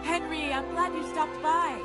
Henry, I'm glad you stopped by.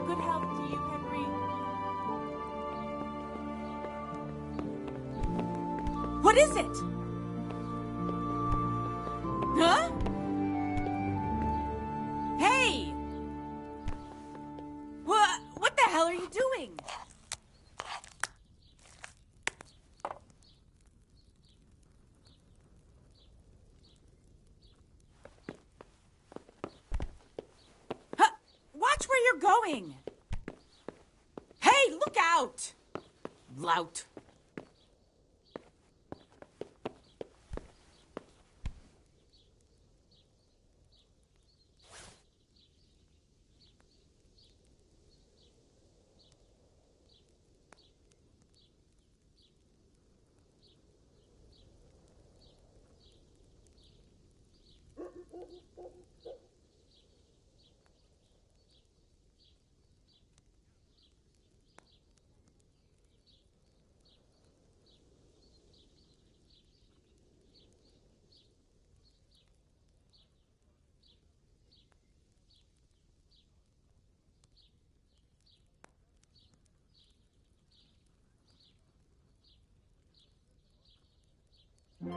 Good health to you, Henry. What is it? Huh? Hey! What the hell are you doing? Huh? Watch where you're going. Hey, look out! Lout. May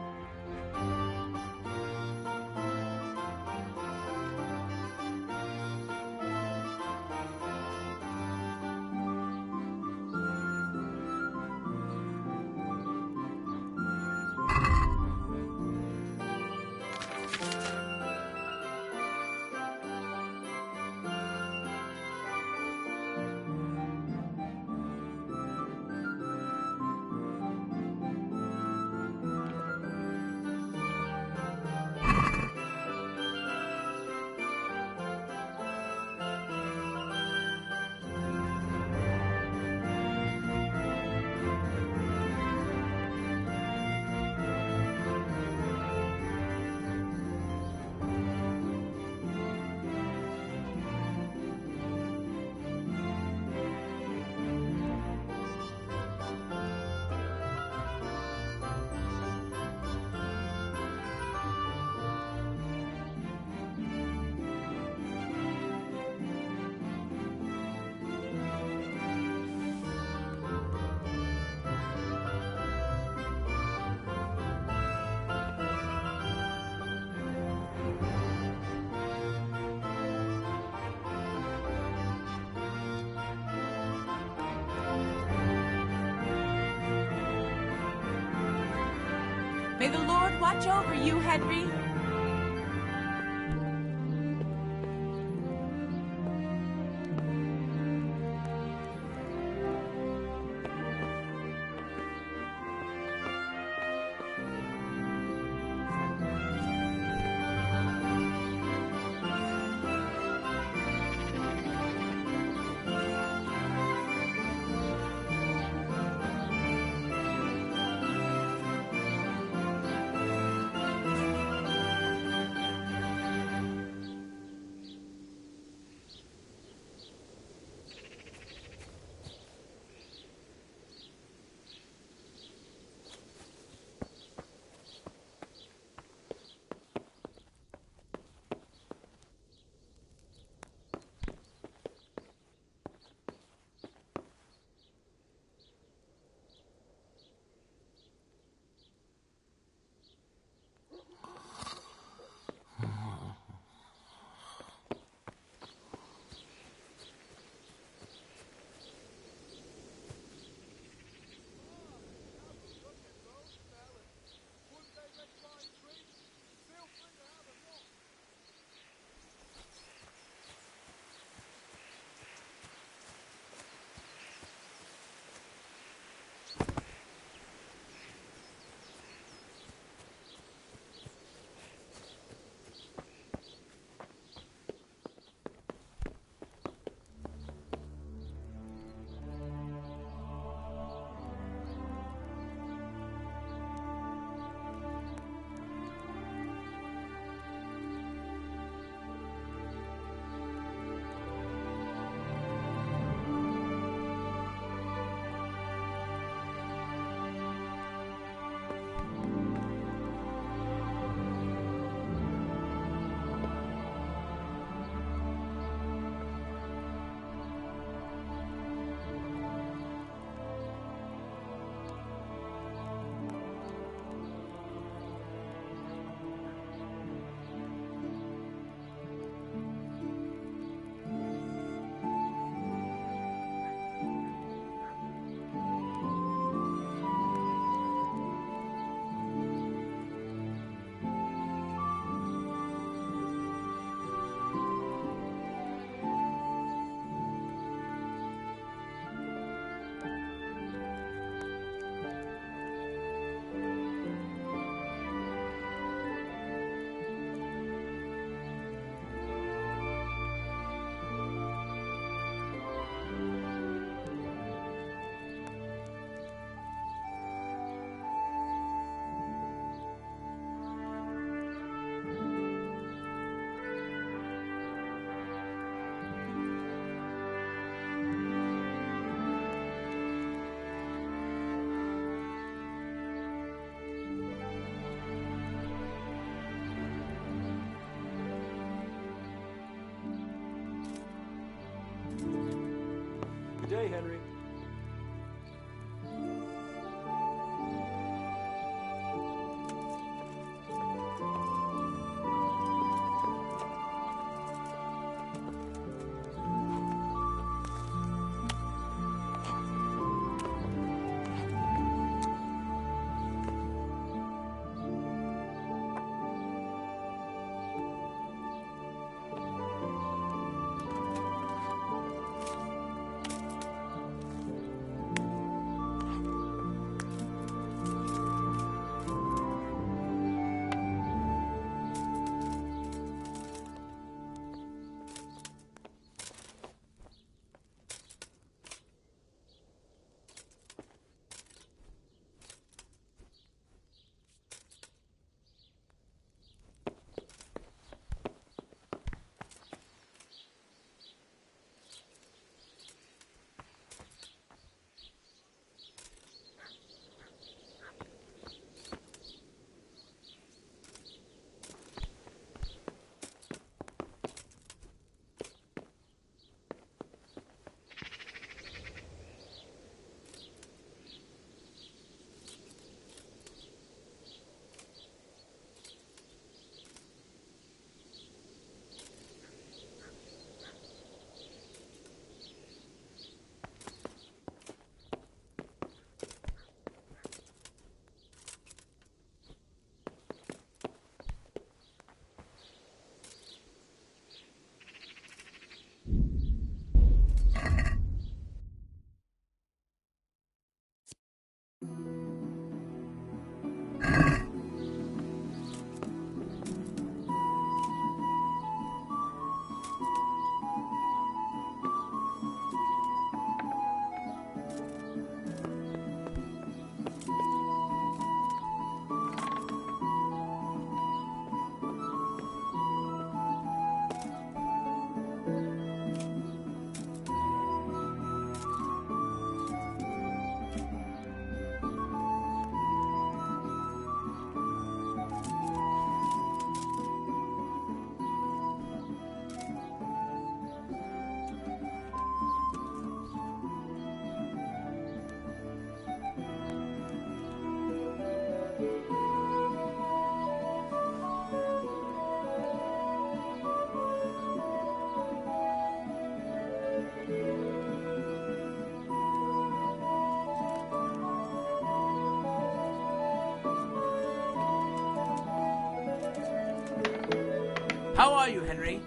the Lord watch over you, Henry. Good day, Henry. How are you, Henry?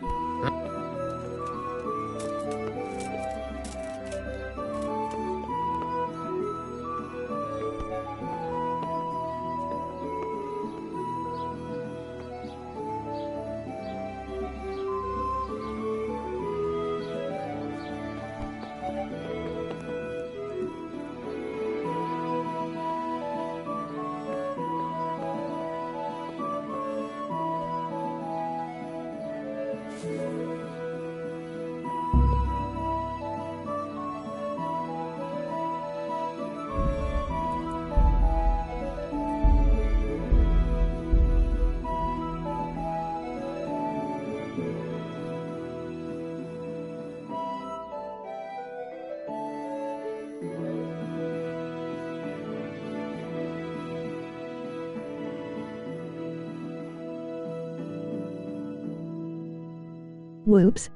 Whoops.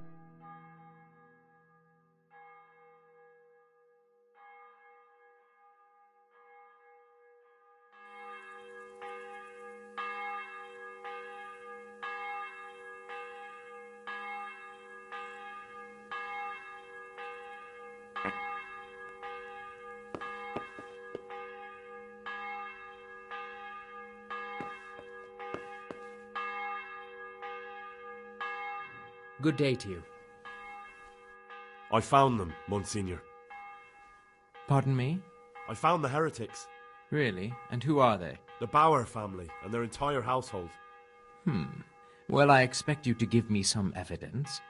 Good day to you. I found them, Monsignor. Pardon me? I found the heretics. Really? And who are they? The Bauer family and their entire household. Well, I expect you to give me some evidence.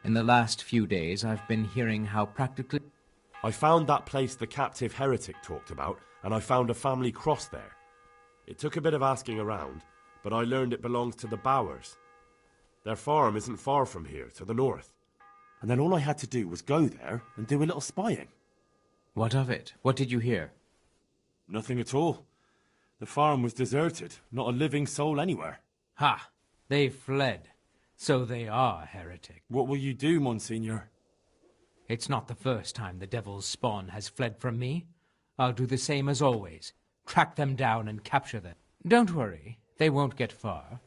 In the last few days, I've been hearing how practically... I found that place the captive heretic talked about, and I found a family cross there. It took a bit of asking around, but I learned it belongs to the Bauers. Their farm isn't far from here, to the north. And then all I had to do was go there and do a little spying. What of it? What did you hear? Nothing at all. The farm was deserted, not a living soul anywhere. Ha! They fled. So they are heretic. What will you do, Monsignor? It's not the first time the devil's spawn has fled from me. I'll do the same as always. Track them down and capture them. Don't worry, they won't get far.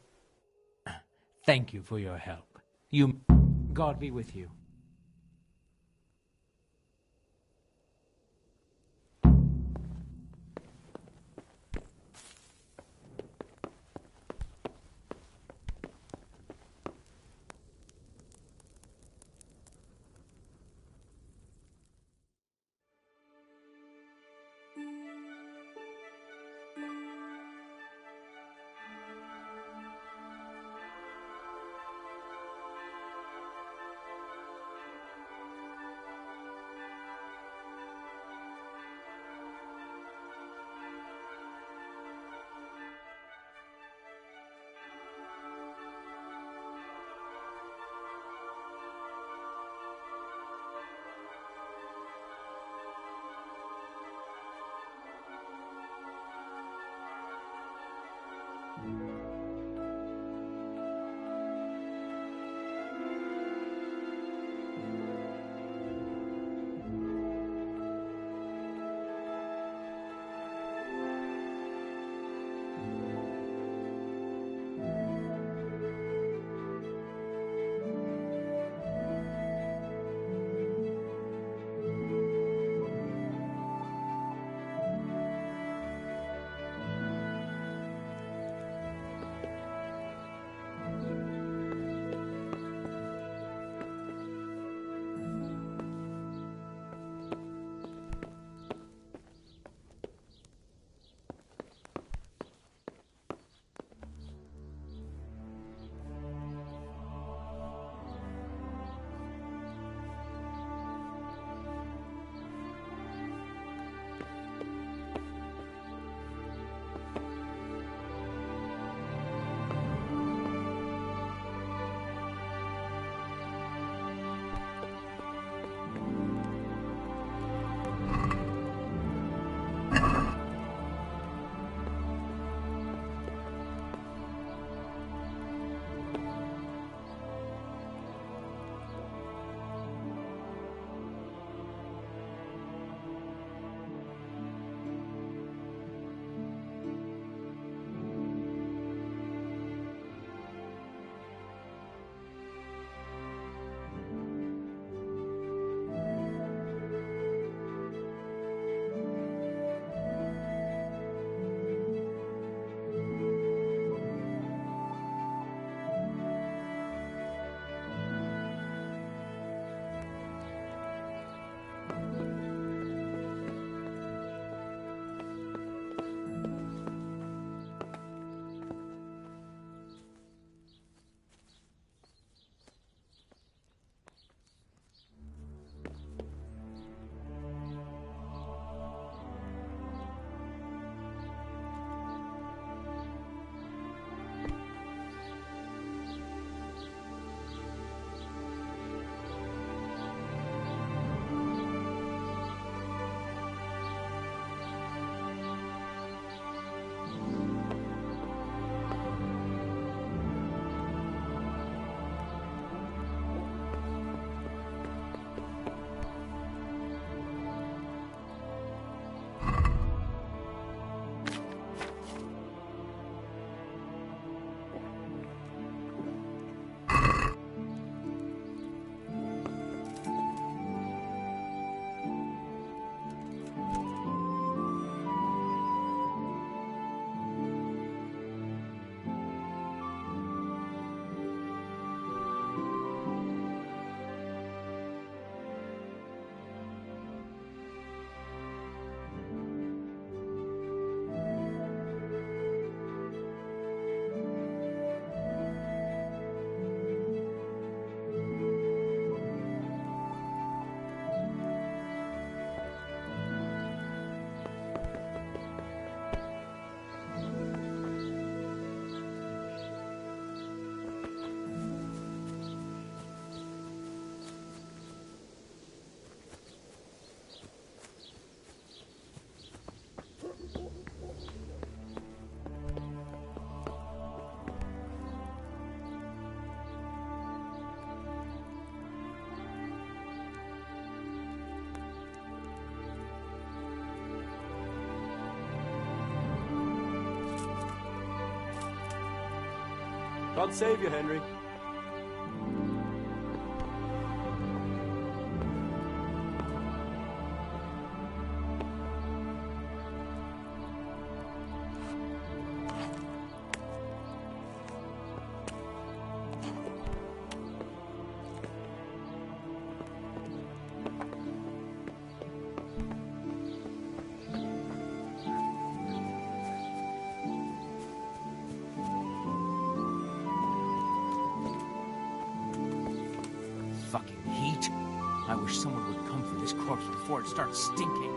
Thank you for your help. God be with you. God save you, Henry. Fucking heat. I wish someone would come for this corpse before it starts stinking.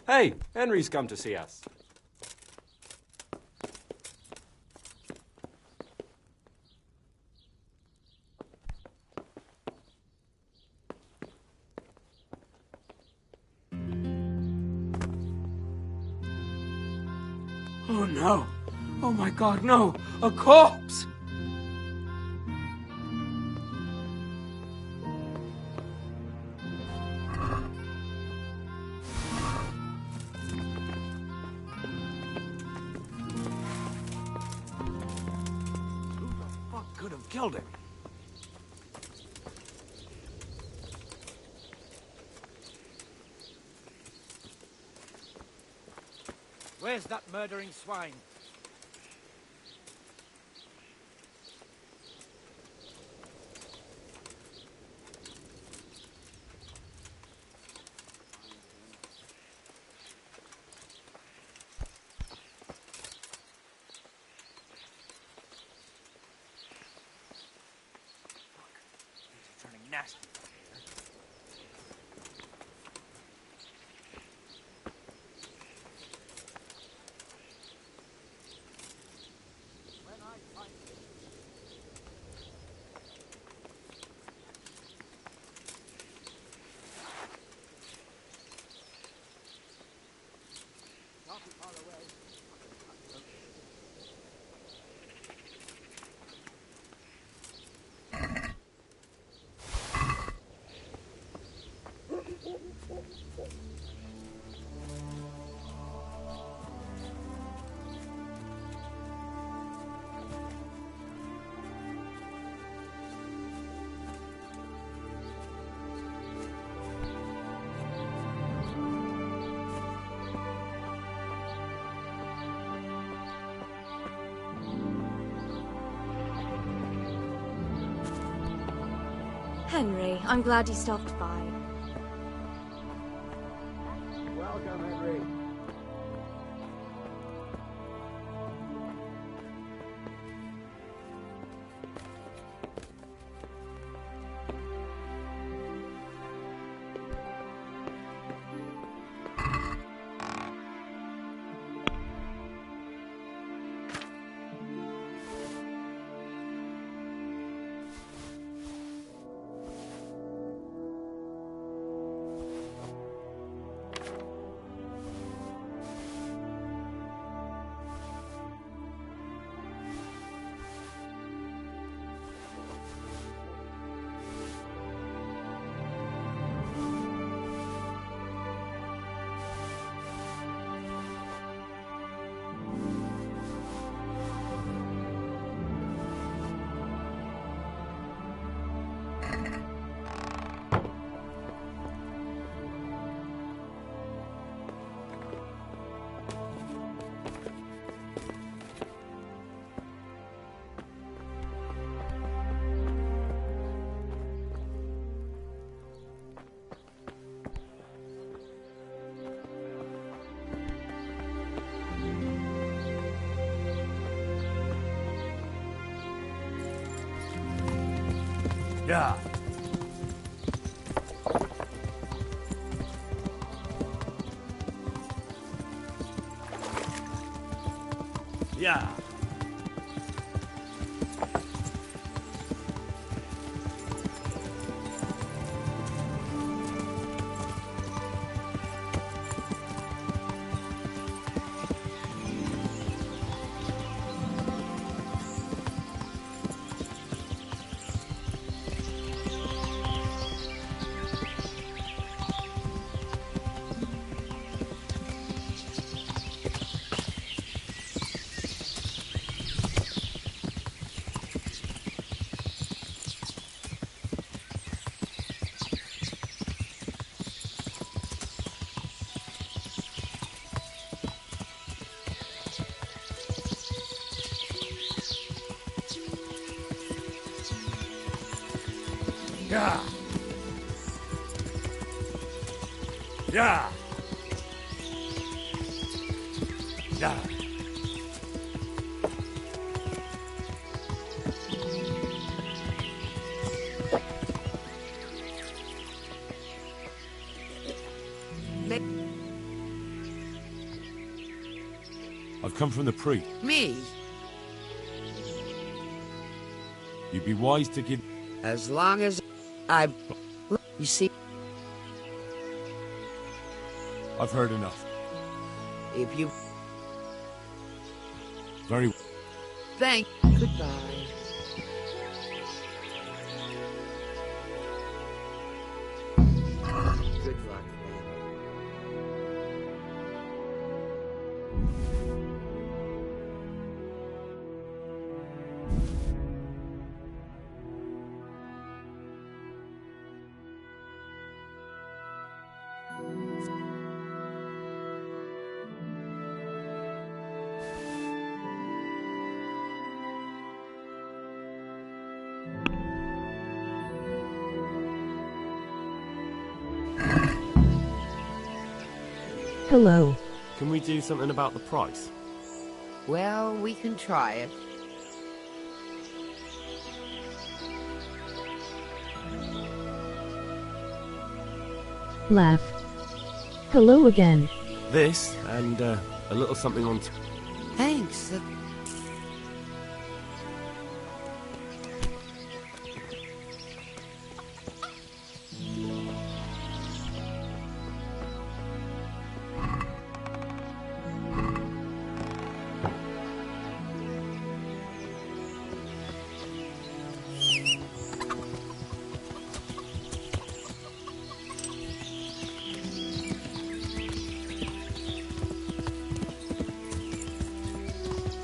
Hey, Henry's come to see us. Oh no! Oh my god, no! A corpse! Who the fuck could have killed him? Where's that murdering swine? Things are turning nasty. Henry, I'm glad you stopped by. Welcome, Henry. Yeah. Yeah. Yeah. Yeah. Yeah. I've come from the priest. Me? You'd be wise to give... As long as I... You see, I've heard enough. if you... Very... Thank... Goodbye. Good luck, then. Hello. Can we do something about the price? Well, we can try it. Laugh. Hello again. This, and a little something on... Thanks.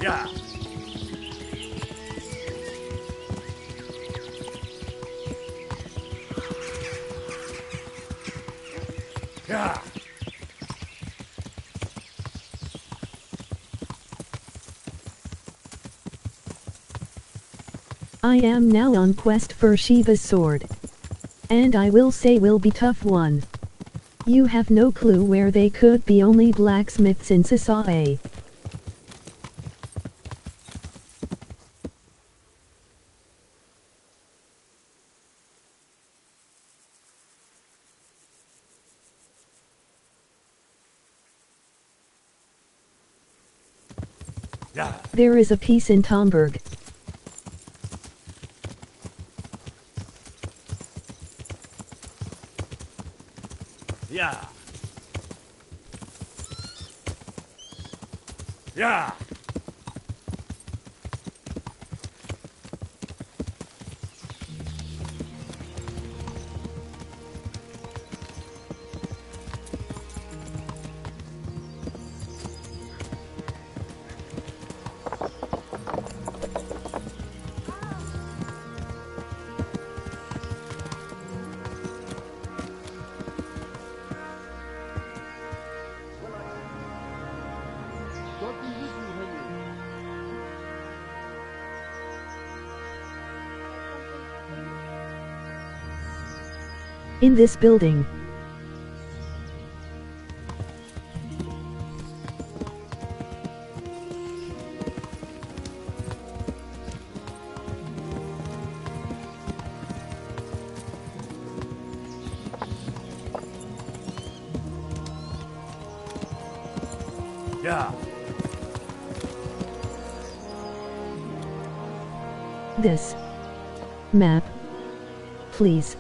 Yeah. Yeah. I am now on quest for Shiva's sword. And I will say will be tough one. You have no clue where they could be, only blacksmiths in Sasai. Yeah. There is a piece in Tomberg. Yeah. Yeah. In this building. Yeah. This map, please.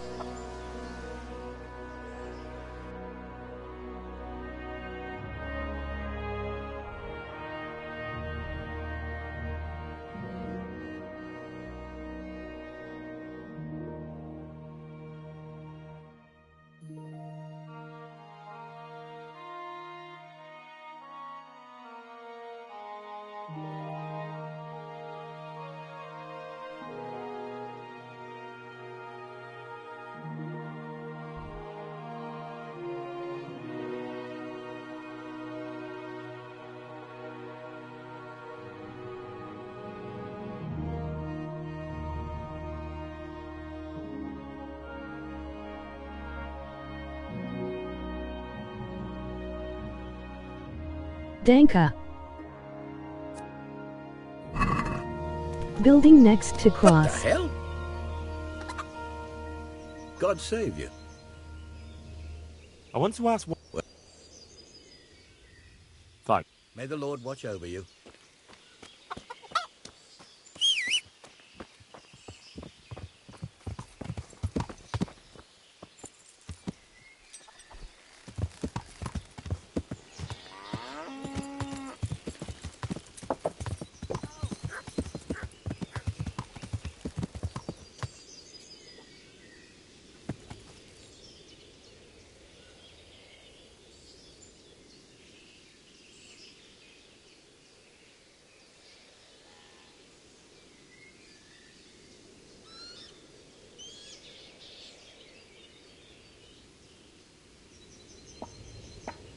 Danka. Building next to cross. What the hell? God save you. I want to ask what... Fine. May the Lord watch over you.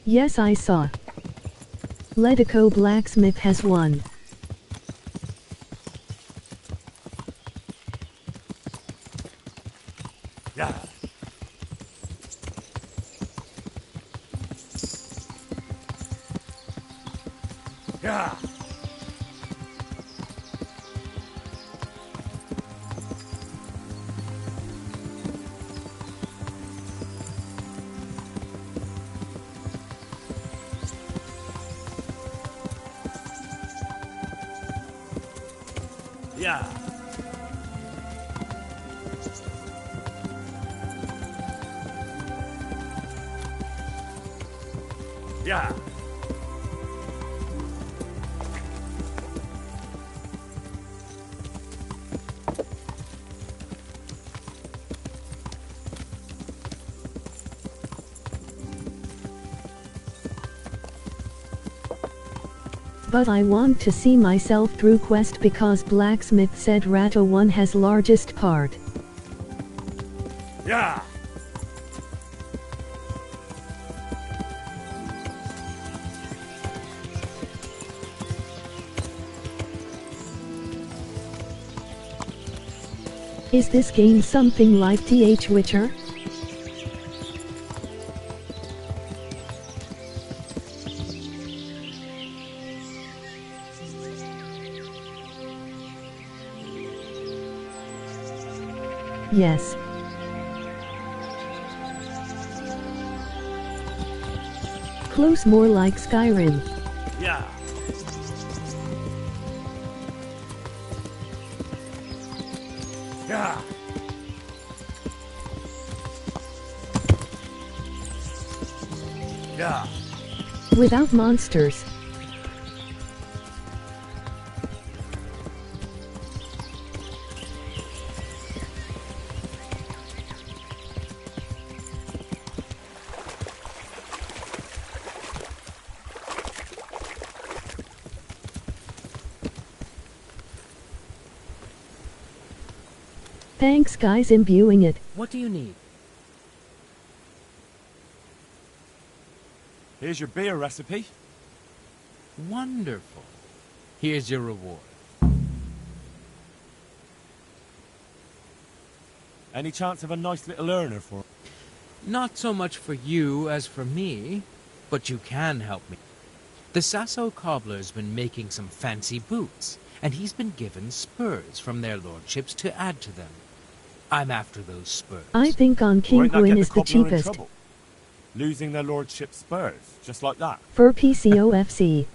Yes, I saw. Ledico Blacksmith has won. Yeah. Yeah. Yeah. Yeah. But I want to see myself through quest because Blacksmith said Rata 1 has largest part. Yeah. Is this game something like TH Witcher? Yes. Close, more like Skyrim. Yeah. Yeah. Yeah. Without monsters. Thanks guys, imbuing it. What do you need? Here's your beer recipe. Wonderful. Here's your reward. Any chance of a nice little earner for... Not so much for you as for me, but you can help me. The Sasso cobbler's been making some fancy boots, and he's been given spurs from their lordships to add to them. I'm after those spurs. I think on King Won't that Gwyn get is the cobbler in cheapest. trouble? Losing their lordship spurs, just like that. For PCOFC.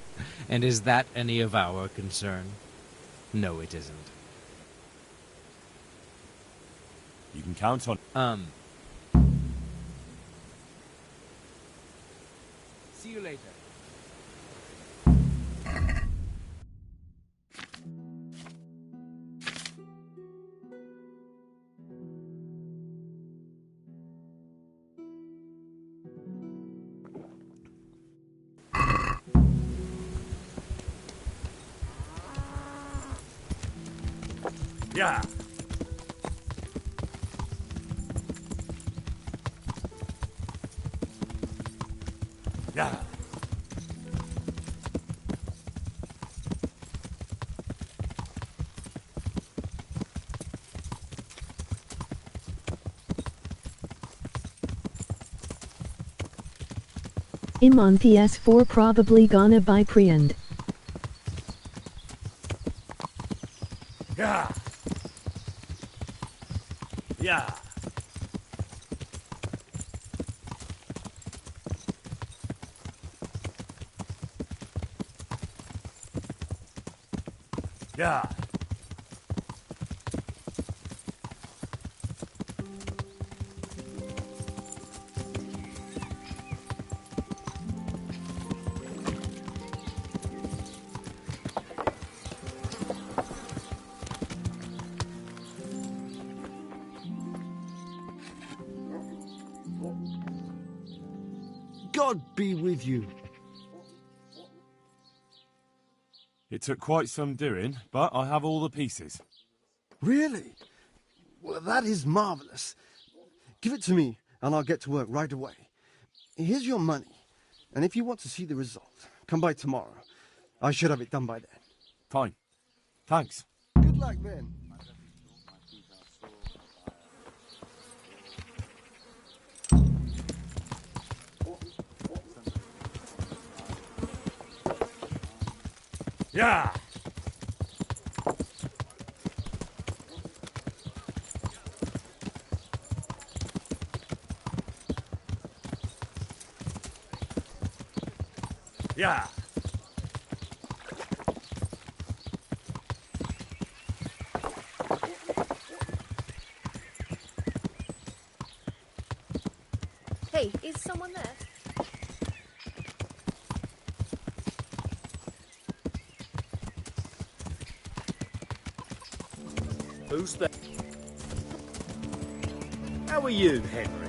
And is that any of our concern? No, it isn't. You can count on... See you later. Yeah. Yeah. I'm on PS4, probably gonna buy pre-owned. Yeah. Yeah. Yeah. God be with you. It took quite some doing, but I have all the pieces. Really? Well, that is marvelous. Give it to me, and I'll get to work right away. Here's your money, and if you want to see the result, come by tomorrow. I should have it done by then. Fine. Thanks. Good luck then. Yeah. Yeah. Hey, is someone there? Who's there? How are you, Henry?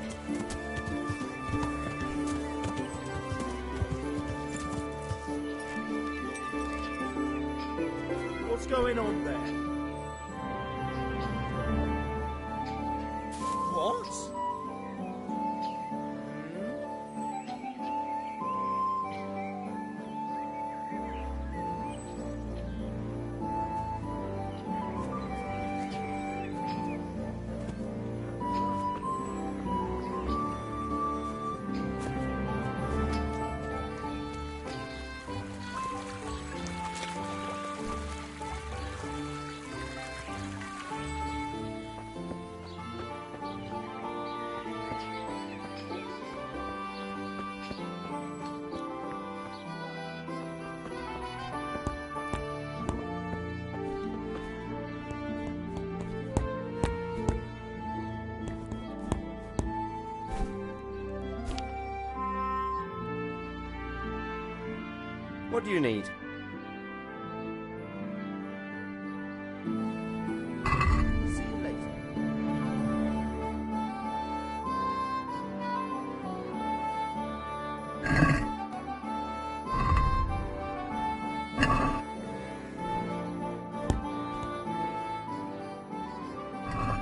What's going on there? What? What do you need? See you later.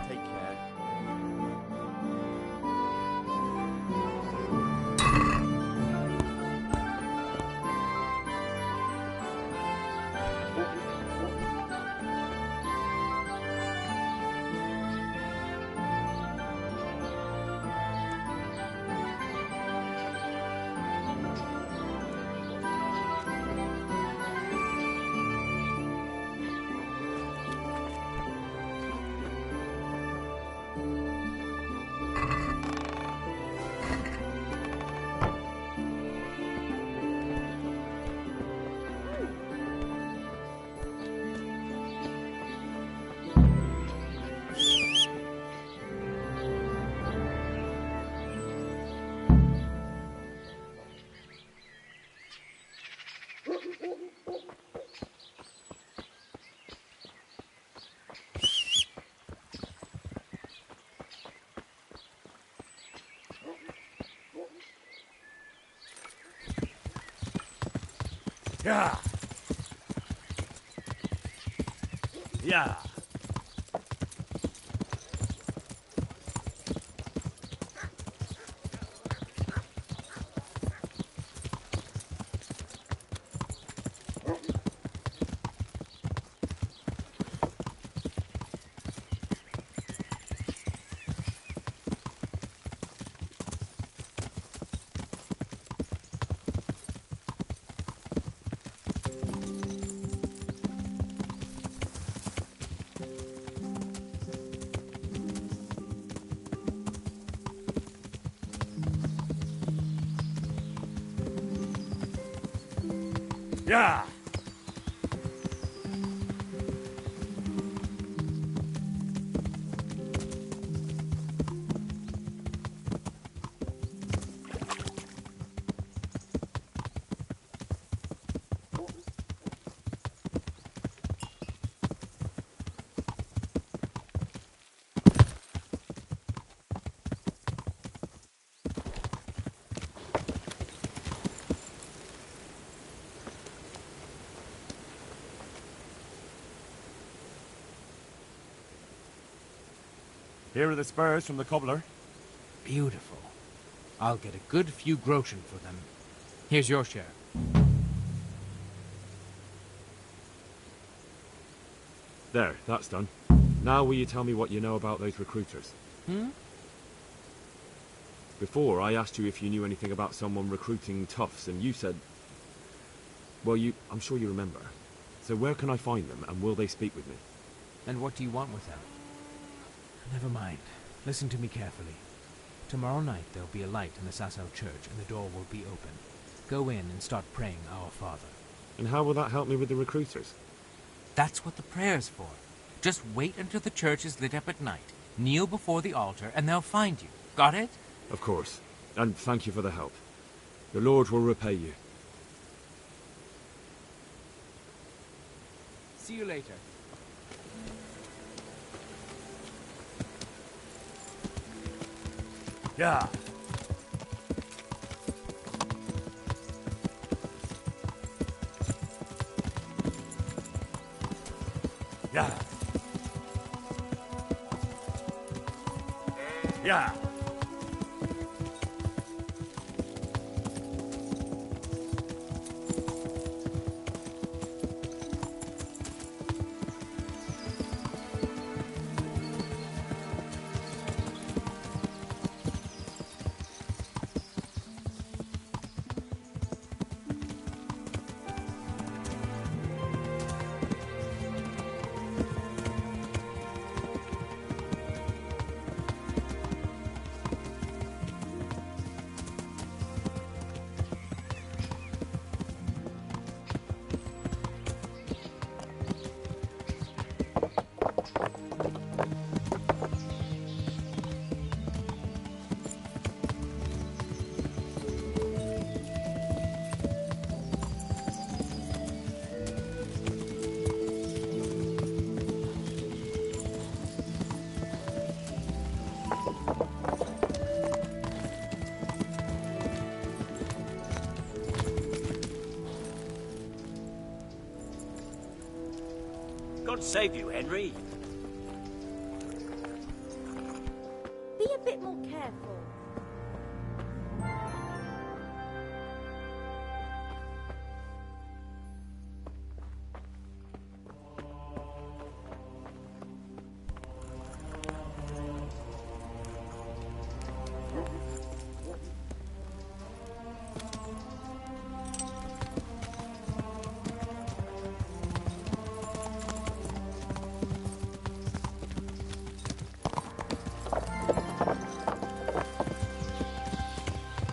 Take care. Yeah. Yeah. Yeah. Here are the spurs from the cobbler. Beautiful. I'll get a good few groschen for them. Here's your share. There, that's done. Now will you tell me what you know about those recruiters? Before, I asked you if you knew anything about someone recruiting toughs, and you said... Well, I'm sure you remember. So where can I find them, and will they speak with me? And what do you want with them? Never mind. Listen to me carefully. Tomorrow night there'll be a light in the Sasau church, and the door will be open. Go in and start praying Our Father. And how will that help me with the recruiters? That's what the prayer's for. Just wait until the church is lit up at night. Kneel before the altar, and they'll find you. Got it? Of course. And thank you for the help. The Lord will repay you. See you later. Yeah. Yeah. Yeah. God save you, Henry. Be a bit more careful.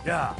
Yeah.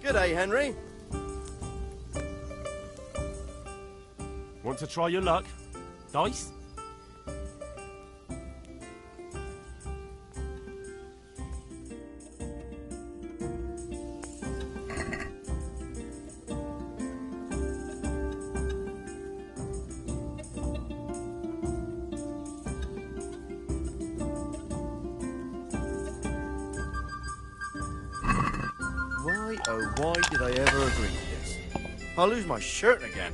G'day, Henry. Want to try your luck? Dice? Why, oh why did I ever agree to this? I'll lose my shirt again.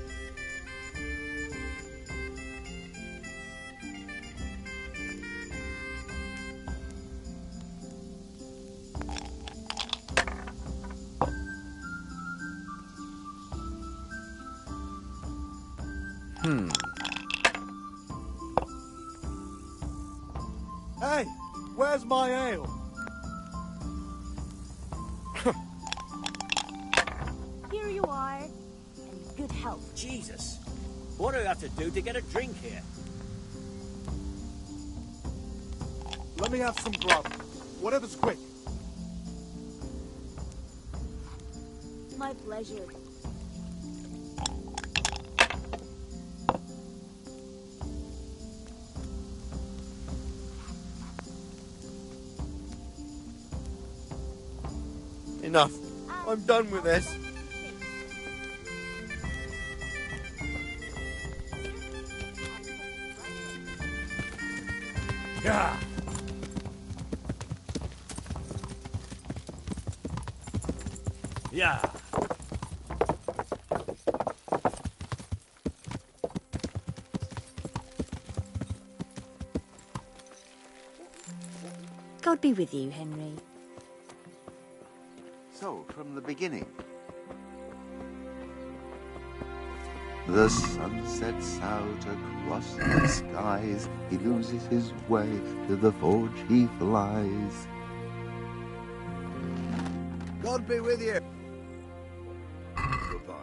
Hey, where's my ale? Here you are. And good health. Jesus. What do we have to do to get a drink here? Let me have some grub. Whatever's quick. My pleasure. Enough. I'm done with this. Yeah. Yeah. God be with you, Henry. so from the beginning. The sun sets out across the skies. He loses his way, to the forge he flies. God be with you. Goodbye.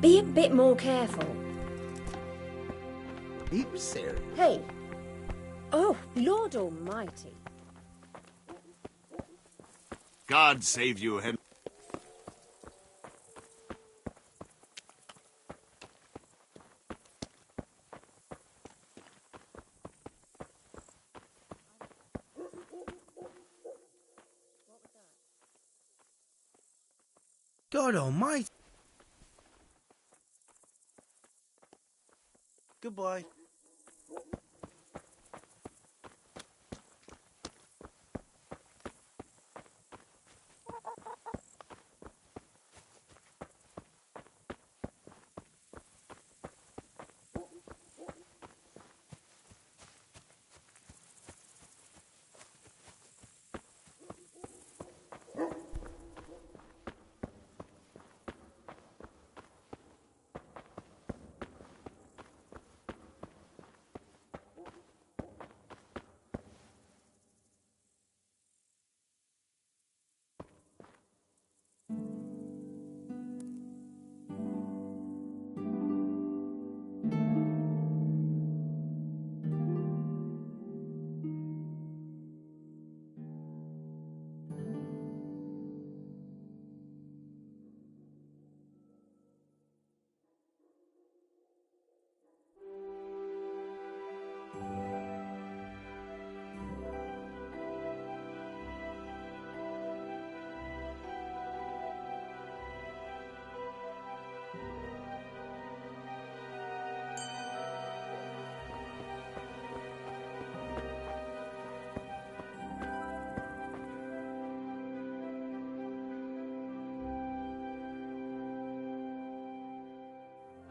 Be a bit more careful. He was serious. Hey. Oh, Lord Almighty. God save you, Henry. God Almighty. Goodbye.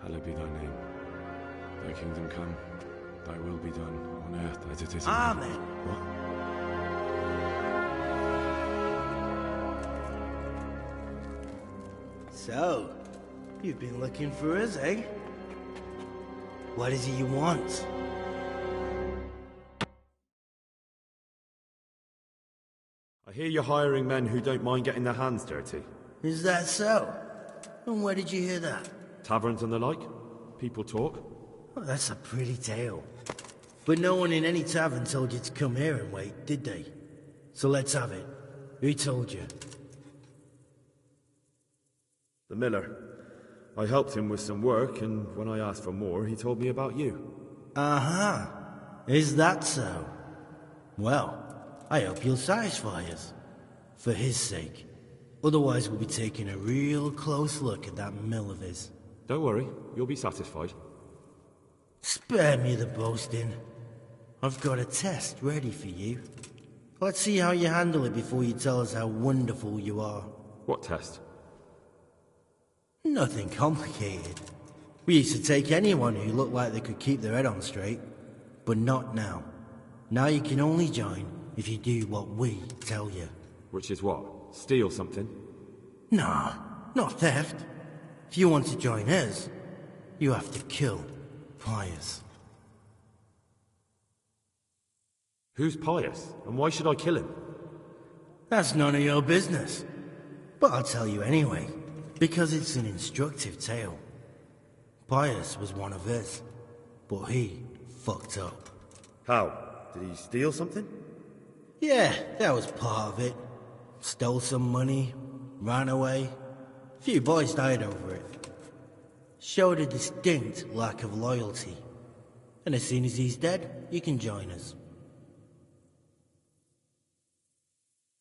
Hallowed be thy name. Thy kingdom come. Thy will be done on earth as it is in Amen. heaven. What? So, you've been looking for us, eh? What is it you want? I hear you're hiring men who don't mind getting their hands dirty. Is that so? And where did you hear that? Taverns and the like. People talk. Well, that's a pretty tale. But no one in any tavern told you to come here and wait, did they? So let's have it. Who told you? The miller. I helped him with some work, and when I asked for more, he told me about you. Uh-huh. Is that so? Well, I hope you'll satisfy us. For his sake. Otherwise we'll be taking a real close look at that mill of his. Don't worry, you'll be satisfied. Spare me the boasting. I've got a test ready for you. Let's see how you handle it before you tell us how wonderful you are. What test? Nothing complicated. We used to take anyone who looked like they could keep their head on straight. But not now. Now you can only join if you do what we tell you. Which is what? Steal something? Nah, not theft. If you want to join us, you have to kill Pius. Who's Pius? And why should I kill him? That's none of your business. But I'll tell you anyway, because it's an instructive tale. Pius was one of his, but he fucked up. How? Did he steal something? Yeah, that was part of it. Stole some money, ran away. A few boys died over it. Showed a distinct lack of loyalty. And as soon as he's dead, you can join us.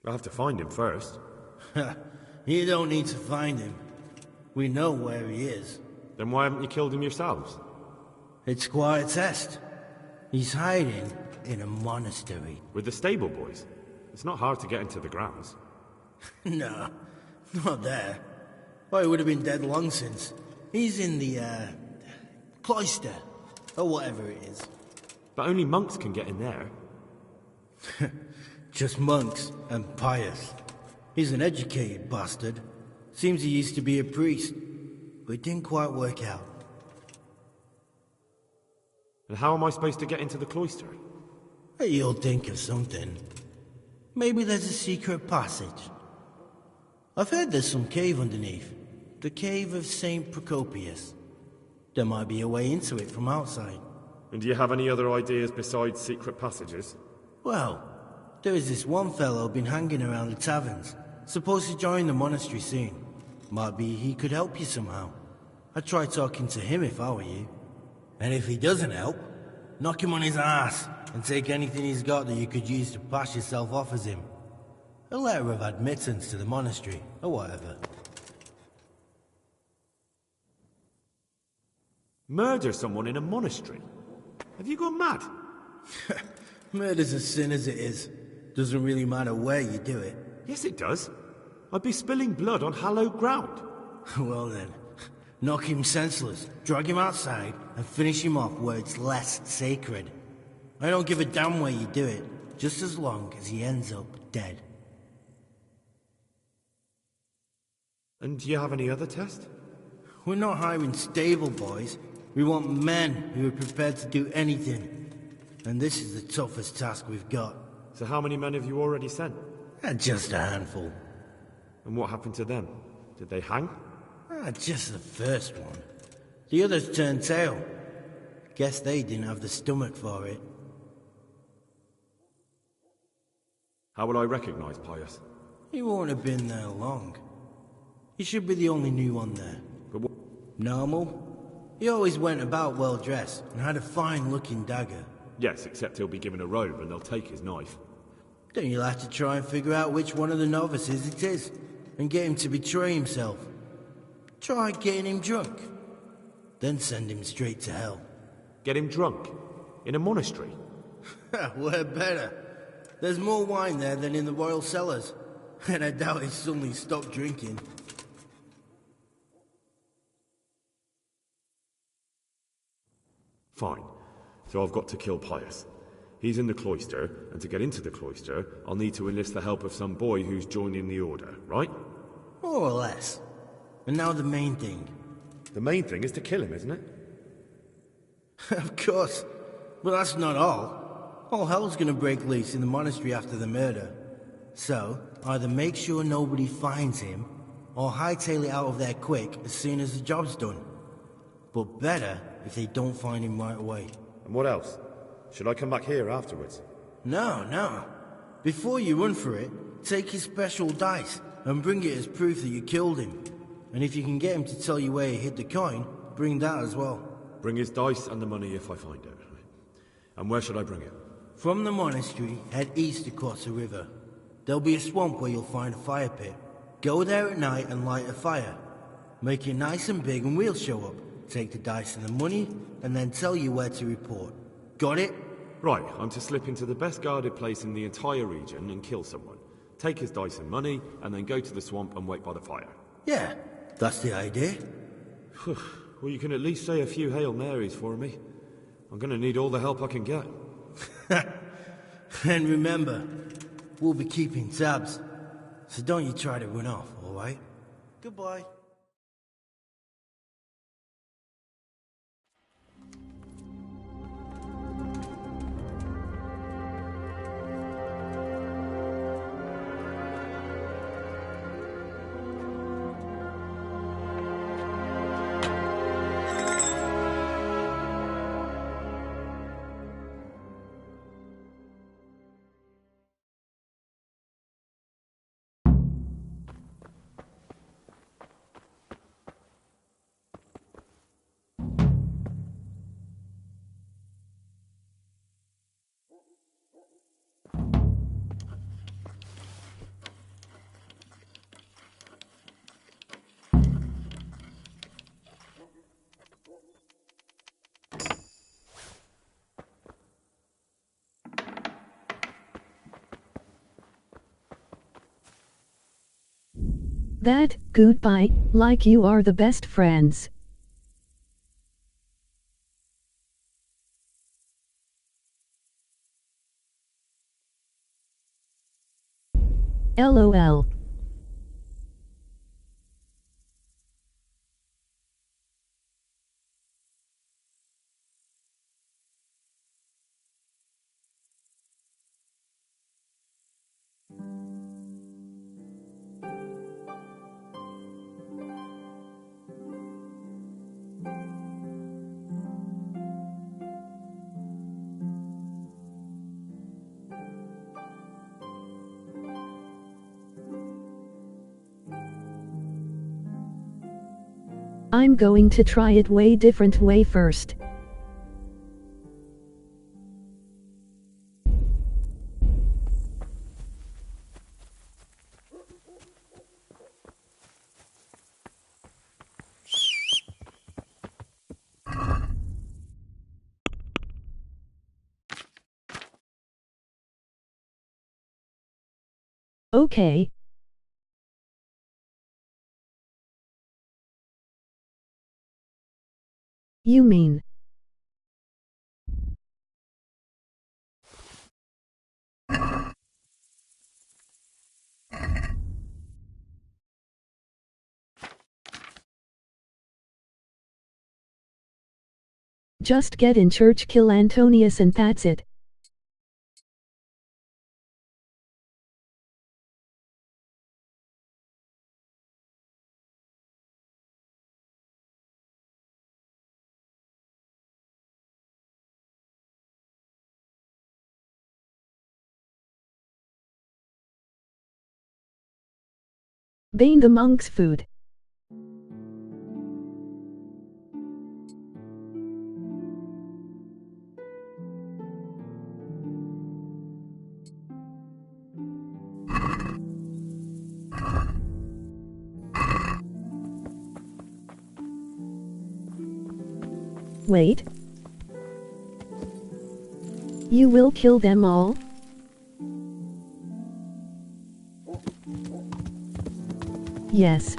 I'll have to find him first. You don't need to find him. We know where he is. Then why haven't you killed him yourselves? It's quite a test. He's hiding in a monastery. With the stable boys? It's not hard to get into the grounds. No, not there. Well, he would have been dead long since. He's in the, cloister, or whatever it is. But only monks can get in there. Just monks and Pius. He's an educated bastard. Seems he used to be a priest, but it didn't quite work out. And how am I supposed to get into the cloister? You'll think of something. Maybe there's a secret passage. I've heard there's some cave underneath. The cave of St. Procopius. There might be a way into it from outside. And do you have any other ideas besides secret passages? Well, there is this one fellow been hanging around the taverns. Supposed to join the monastery soon. Might be he could help you somehow. I'd try talking to him if I were you. And if he doesn't help, knock him on his ass and take anything he's got that you could use to pass yourself off as him. A letter of admittance to the monastery, or whatever. Murder someone in a monastery? Have you gone mad? Murder's a sin as it is. Doesn't really matter where you do it. Yes, it does. I'd be spilling blood on hallowed ground. Well then, knock him senseless, drag him outside, and finish him off where it's less sacred. I don't give a damn where you do it, just as long as he ends up dead. And do you have any other test? We're not hiring stable boys. We want men who are prepared to do anything. And this is the toughest task we've got. So how many men have you already sent? Just a handful. And what happened to them? Did they hang? Just the first one. The others turned tail. Guess they didn't have the stomach for it. How will I recognize Pius? He won't have been there long. He should be the only new one there. But what? Normal? He always went about well dressed and had a fine-looking dagger. Yes, except he'll be given a robe and they'll take his knife. Then you'll have to try and figure out which one of the novices it is, and get him to betray himself. Try getting him drunk. Then send him straight to hell. Get him drunk? In a monastery? Where better? There's more wine there than in the royal cellars. And I doubt he'd suddenly stop drinking. Fine. So I've got to kill Pius. He's in the cloister, and to get into the cloister, I'll need to enlist the help of some boy who's joining the order, right? More or less. And now the main thing. The main thing is to kill him, isn't it? Of course. But that's not all. All hell's gonna break loose in the monastery after the murder. So, either make sure nobody finds him, or hightail it out of there quick as soon as the job's done. But better if they don't find him right away. And what else? Should I come back here afterwards? No. Before you run for it, take his special dice and bring it as proof that you killed him. And if you can get him to tell you where he hid the coin, bring that as well. Bring his dice and the money if I find it. And where should I bring it? From the monastery, head east across the river. There'll be a swamp where you'll find a fire pit. Go there at night and light a fire. Make it nice and big and we'll show up. Take the dice and the money, and then tell you where to report. Got it? Right, I'm to slip into the best guarded place in the entire region and kill someone. Take his dice and money, and then go to the swamp and wait by the fire. Yeah, that's the idea. Well, you can at least say a few Hail Marys for me. I'm gonna need all the help I can get. And remember, we'll be keeping tabs. So don't you try to run off, alright? Goodbye. That, goodbye, like you are the best friends. LOL. I'm going to try it way different way first. Okay. You mean? Just get in church, kill Antonius, and that's it. Bane the monk's food. Wait. You will kill them all? Yes.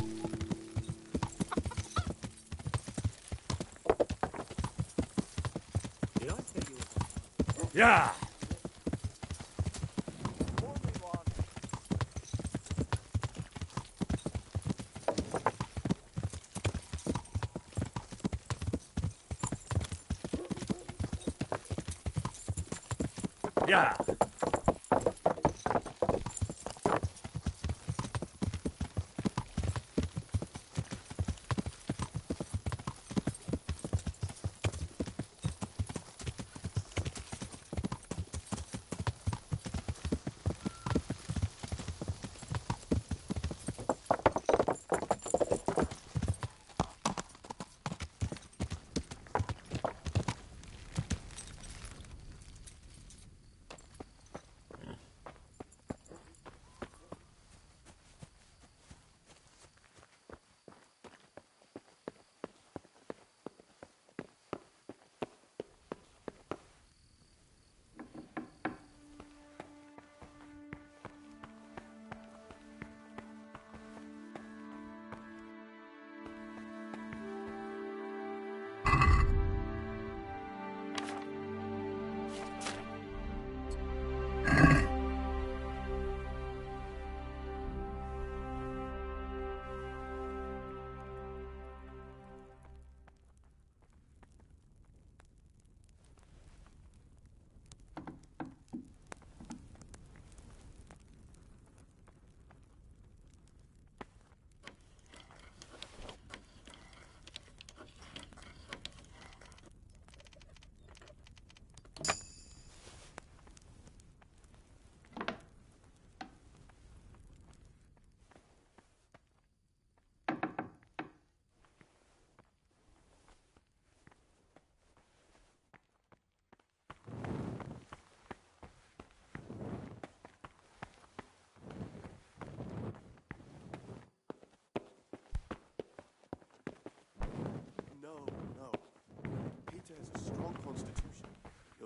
Yeah! Yeah!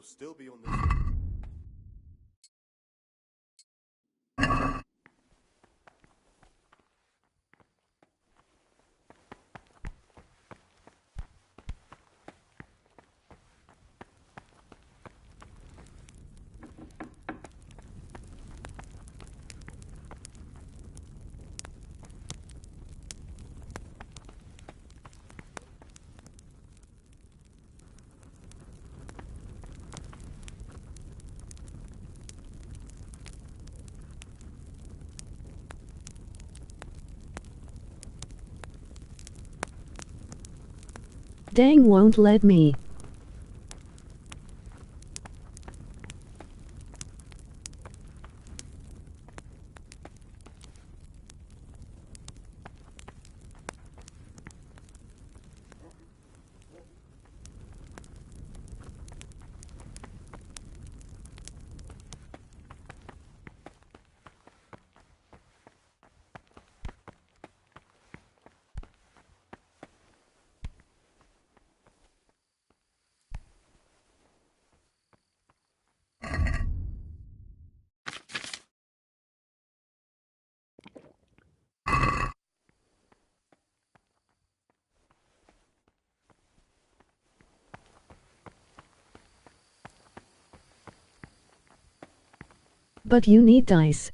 still be on the... Dang won't let me. But you need dice.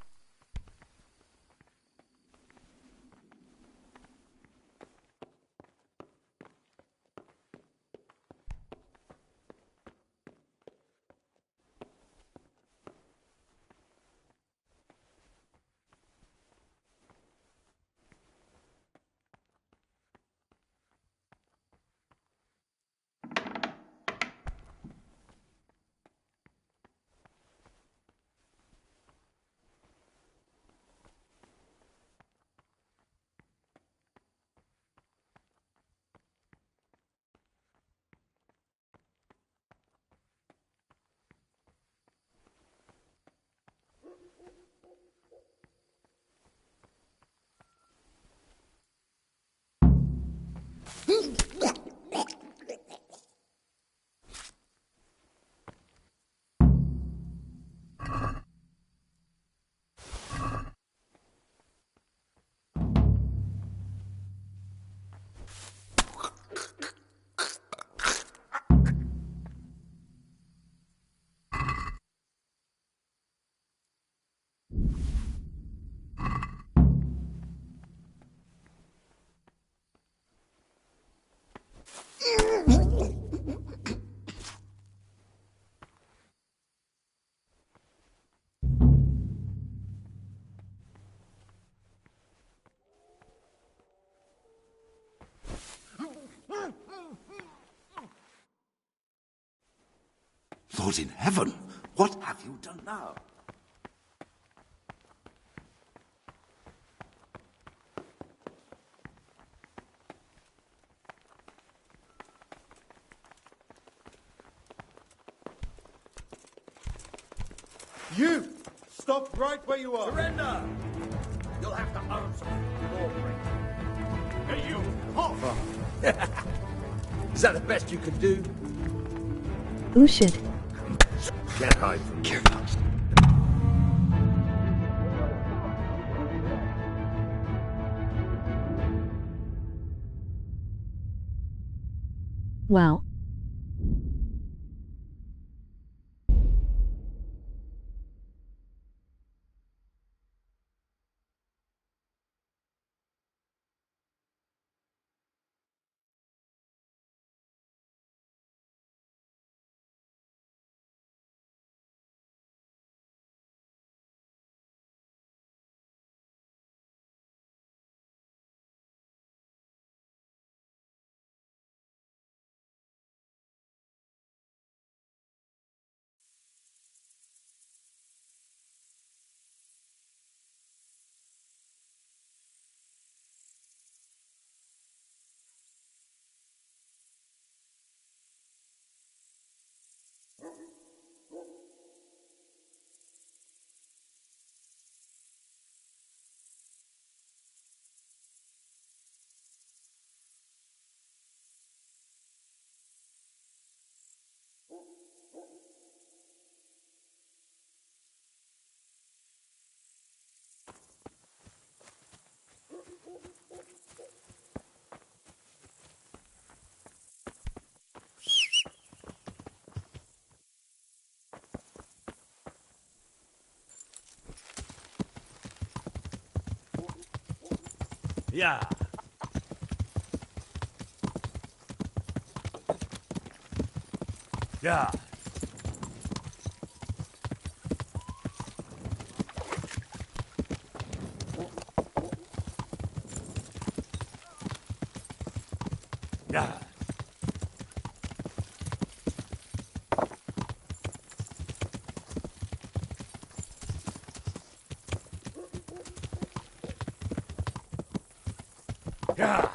Lord in heaven, what have you done now? You! Stop right where you are! Surrender! You'll have to answer for your break. Hey, you! Off! Is that the best you can do? Ooh shit. Can't hide from me. Wow. Yeah. Yeah. Yeah. Yeah.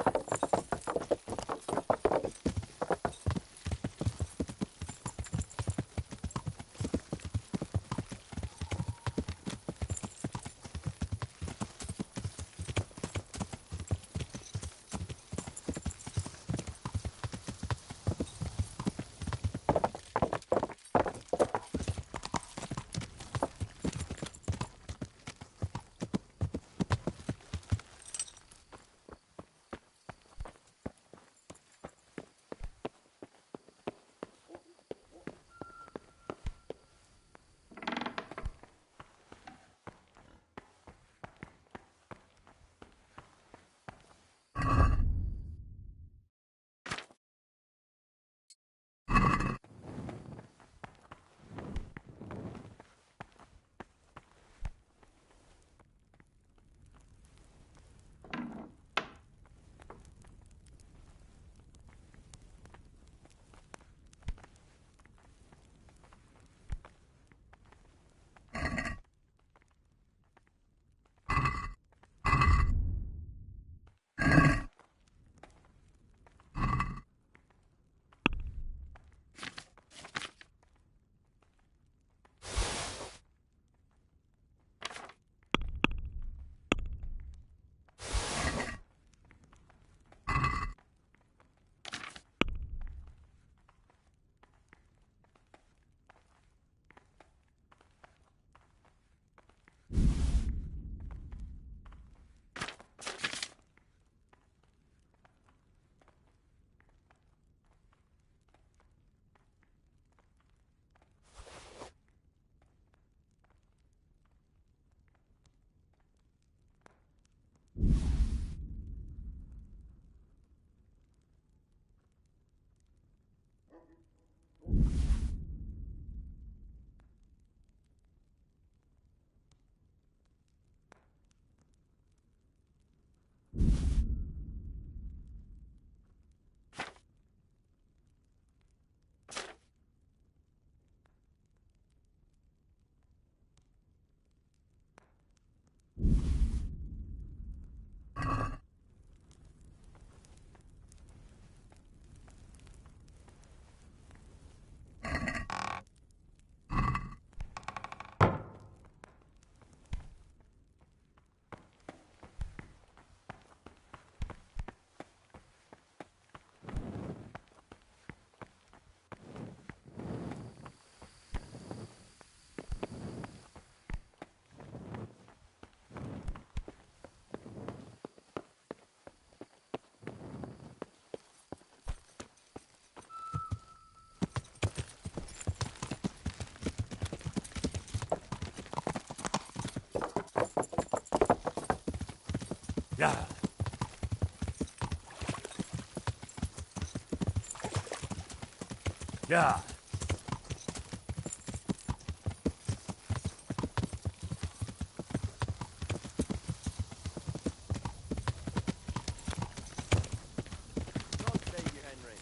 Yeah. Yeah. God save you, Henry.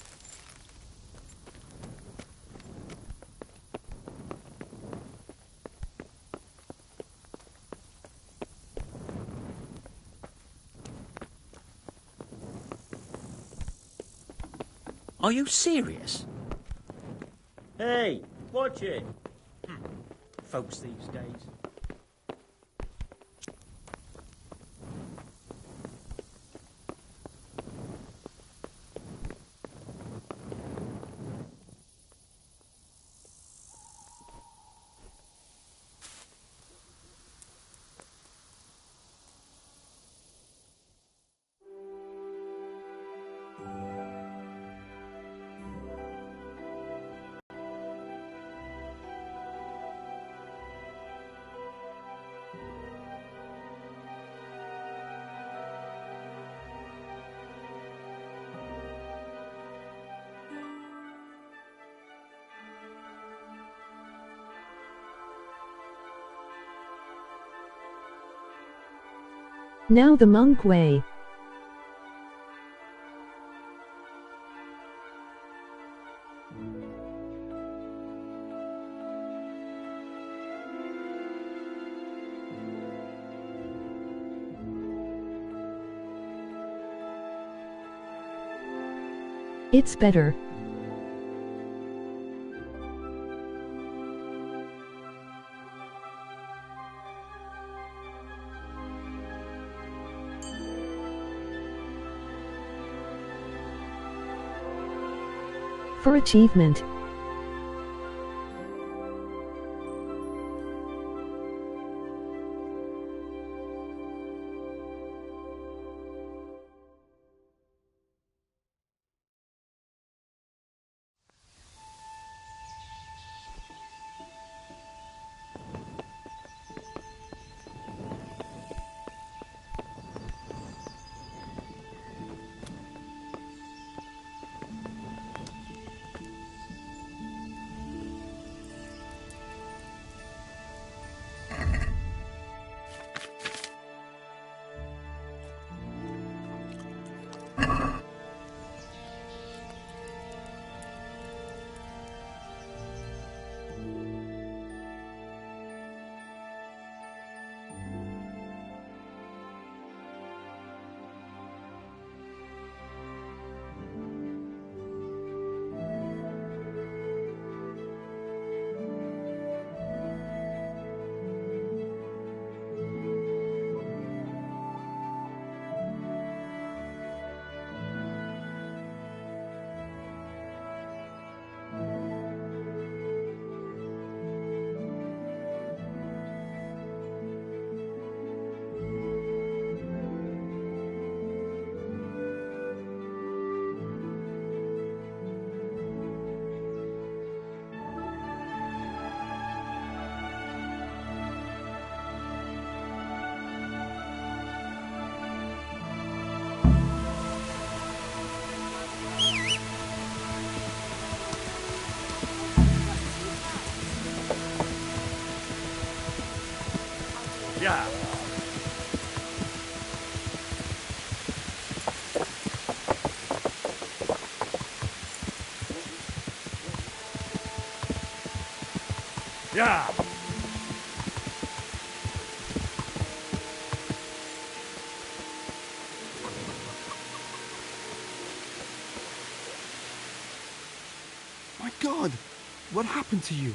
Are you serious? Hey, watch it. Folks these days. Now the monk way. It's better. For achievement. Yeah. Yeah. My God, what happened to you?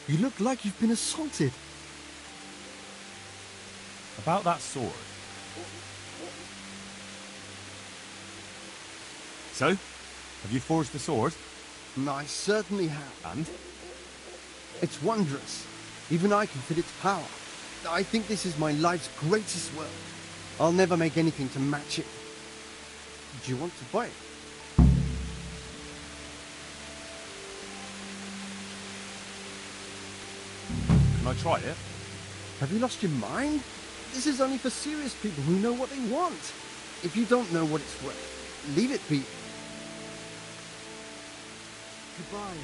You look like you've been assaulted. About that sword. So, have you forged the sword? I certainly have. And? It's wondrous. Even I can feel its power. I think this is my life's greatest work. I'll never make anything to match it. Do you want to buy it? Can I try it? Have you lost your mind? This is only for serious people who know what they want. If you don't know what it's worth, leave it be. Goodbye.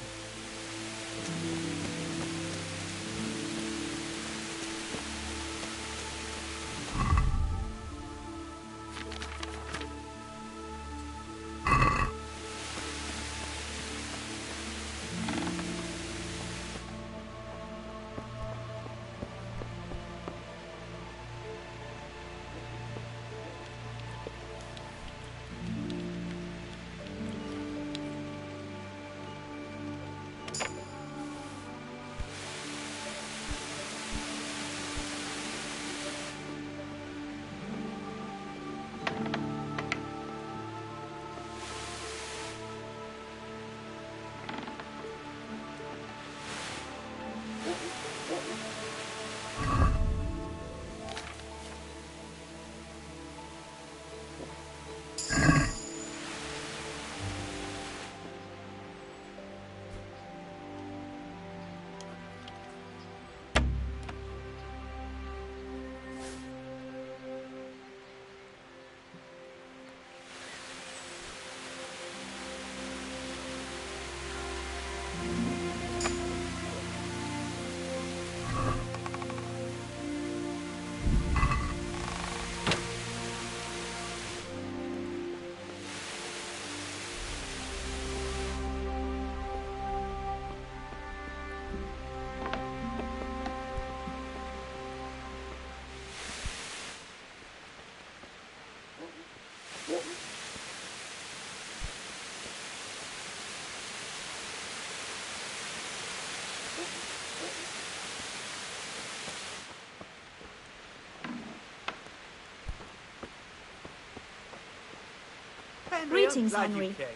Henry. I'm Greetings, glad Henry. you came.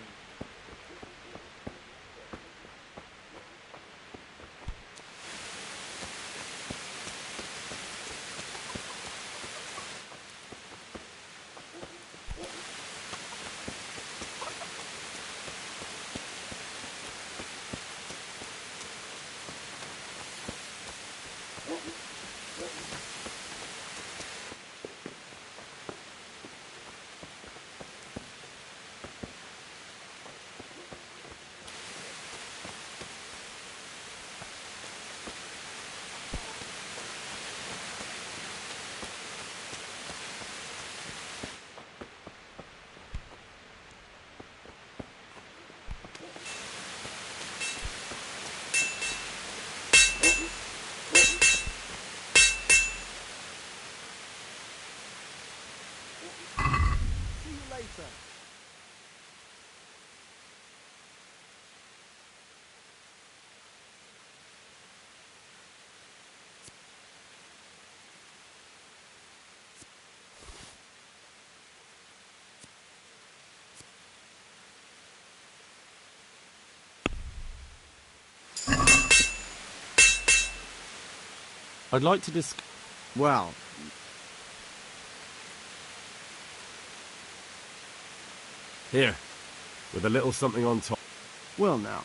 See you later. I'd like to Well, Here, with a little something on top. well now.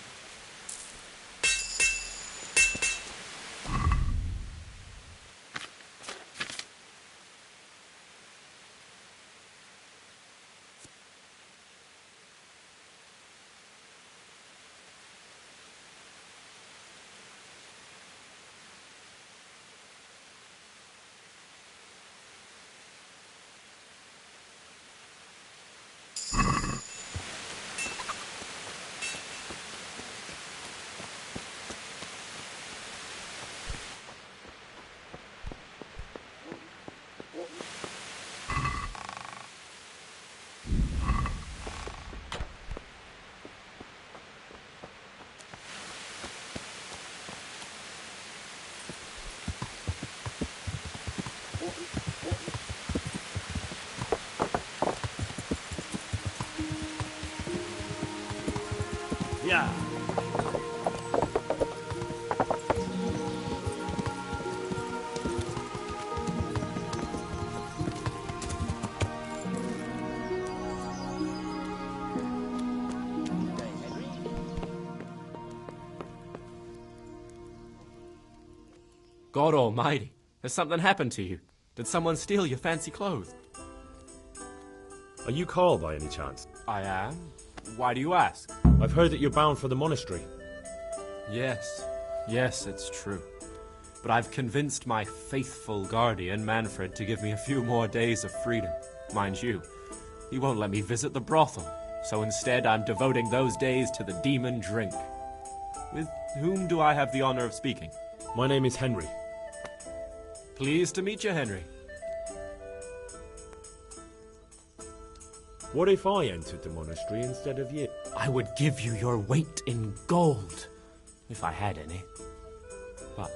Yeah. God almighty, has something happened to you? Did someone steal your fancy clothes? Are you Carl by any chance? I am. Why do you ask? I've heard that you're bound for the monastery. Yes, it's true. But I've convinced my faithful guardian, Manfred, to give me a few more days of freedom. Mind you, he won't let me visit the brothel, so instead I'm devoting those days to the demon drink. With whom do I have the honor of speaking? My name is Henry. Pleased to meet you, Henry. What if I entered the monastery instead of you? I would give you your weight in gold, if I had any. But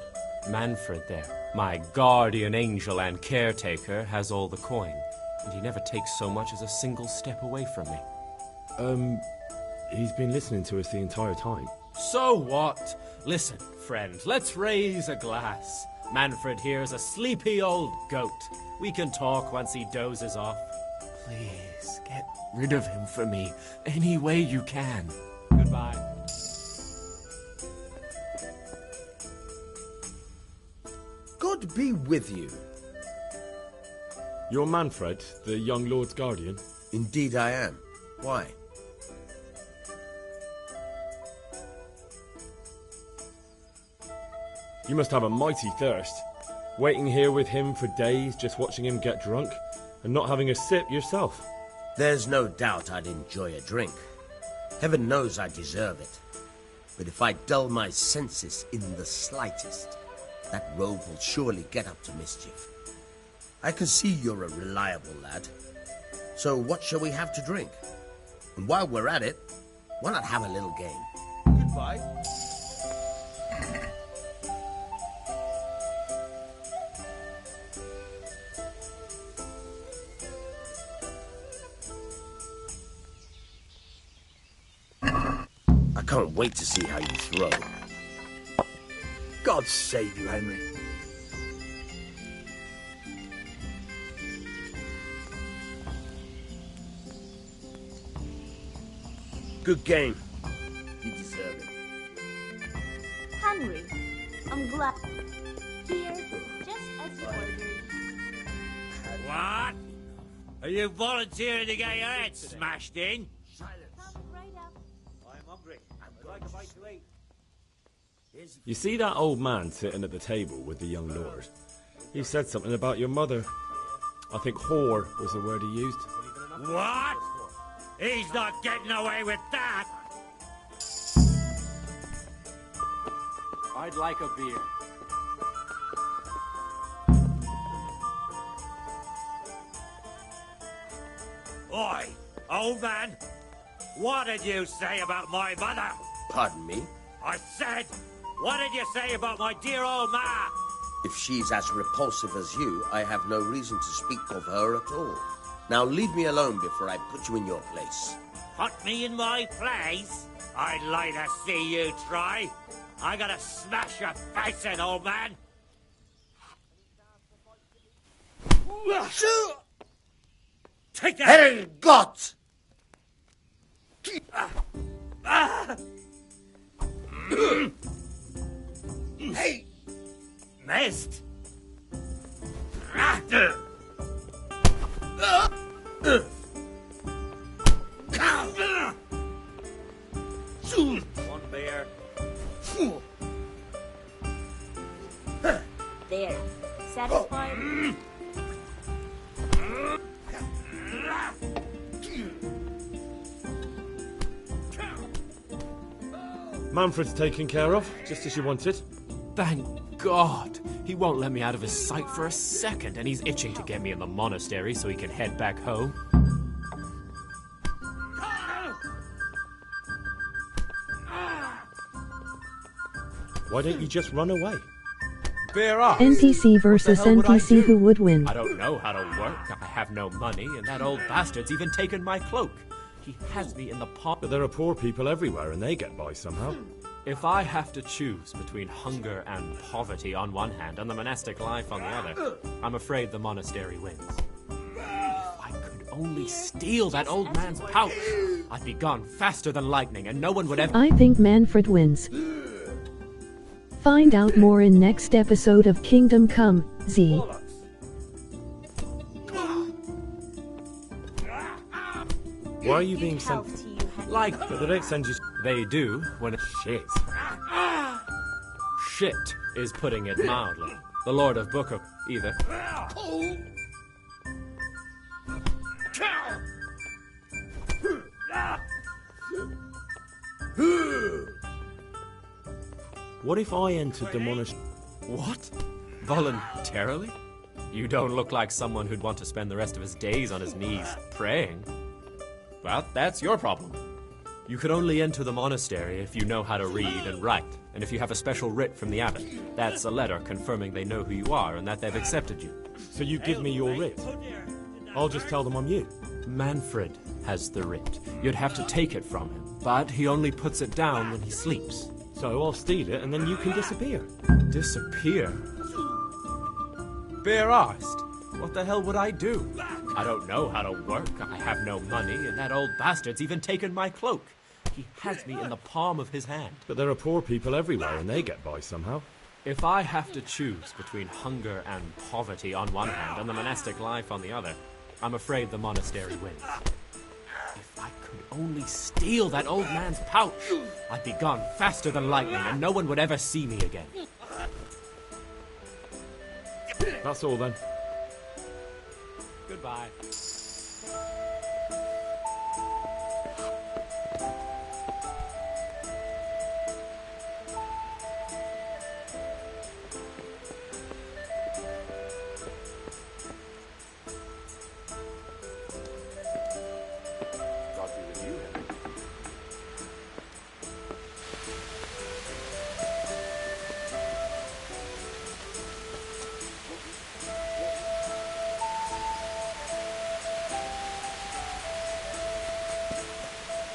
Manfred there, my guardian angel and caretaker, has all the coin, and he never takes so much as a single step away from me. He's been listening to us the entire time. So what? Listen, friend, let's raise a glass. Manfred here's a sleepy old goat. We can talk once he dozes off. Please, get rid of him for me, any way you can. Goodbye. God be with you. You're Manfred, the young lord's guardian? Indeed I am. Why? You must have a mighty thirst. Waiting here with him for days, just watching him get drunk, and not having a sip yourself. There's no doubt I'd enjoy a drink. Heaven knows I deserve it. But if I dull my senses in the slightest, that rogue will surely get up to mischief. I can see you're a reliable lad. So what shall we have to drink? And while we're at it, why not have a little game? Goodbye. can't wait to see how you throw. God save you, Henry. Good game. You deserve it. Henry, I'm glad. Here, just as you ordered. What? Are you volunteering to get your head smashed in? Coming right up. I'm hungry. I'd like a bite to eat. You see that old man sitting at the table with the young lord? He said something about your mother. I think whore was the word he used. What? He's not getting away with that! I'd like a beer. Oi, old man! What did you say about my mother? Pardon me? I said, what did you say about my dear old ma? If she's as repulsive as you, I have no reason to speak of her at all. Now leave me alone before I put you in your place. Put me in my place? I'd like to see you try. I gotta smash your face in, old man. Take that! Herrgott! Hey! Missed! One beer. There. Satisfied? Manfred's taken care of, just as you wanted. Thank God! He won't let me out of his sight for a second, and he's itching to get me in the monastery so he can head back home. Why don't you just run away? Bear off! NPC versus NPC, who would win? I don't know how to work, I have no money, and that old bastard's even taken my cloak. He has me in the palm. But there are poor people everywhere and they get by somehow. If I have to choose between hunger and poverty on one hand and the monastic life on the other, I'm afraid the monastery wins. If I could only steal that old man's pouch, I'd be gone faster than lightning and no one would ever— I think Manfred wins. Find out more in next episode of Kingdom Come, Z. Why are you being sent? Like, but they don't send you. They do when Shit. Shit is putting it mildly. The Lord of Booker, either. What if I entered the monastery? What? Voluntarily? You don't look like someone who'd want to spend the rest of his days on his knees praying. Well, that's your problem. You could only enter the monastery if you know how to read and write, and if you have a special writ from the abbot. That's a letter confirming they know who you are and that they've accepted you. So you give me your writ? I'll just tell them I'm you. Manfred has the writ. You'd have to take it from him, but he only puts it down when he sleeps. So I'll steal it and then you can disappear. Disappear? Bare-arsed? What the hell would I do? I don't know how to work, I have no money, and that old bastard's even taken my cloak. He has me in the palm of his hand. But there are poor people everywhere and they get by somehow. If I have to choose between hunger and poverty on one hand and the monastic life on the other, I'm afraid the monastery wins. If I could only steal that old man's pouch, I'd be gone faster than lightning and no one would ever see me again. That's all then. Goodbye. God be with you, Henry.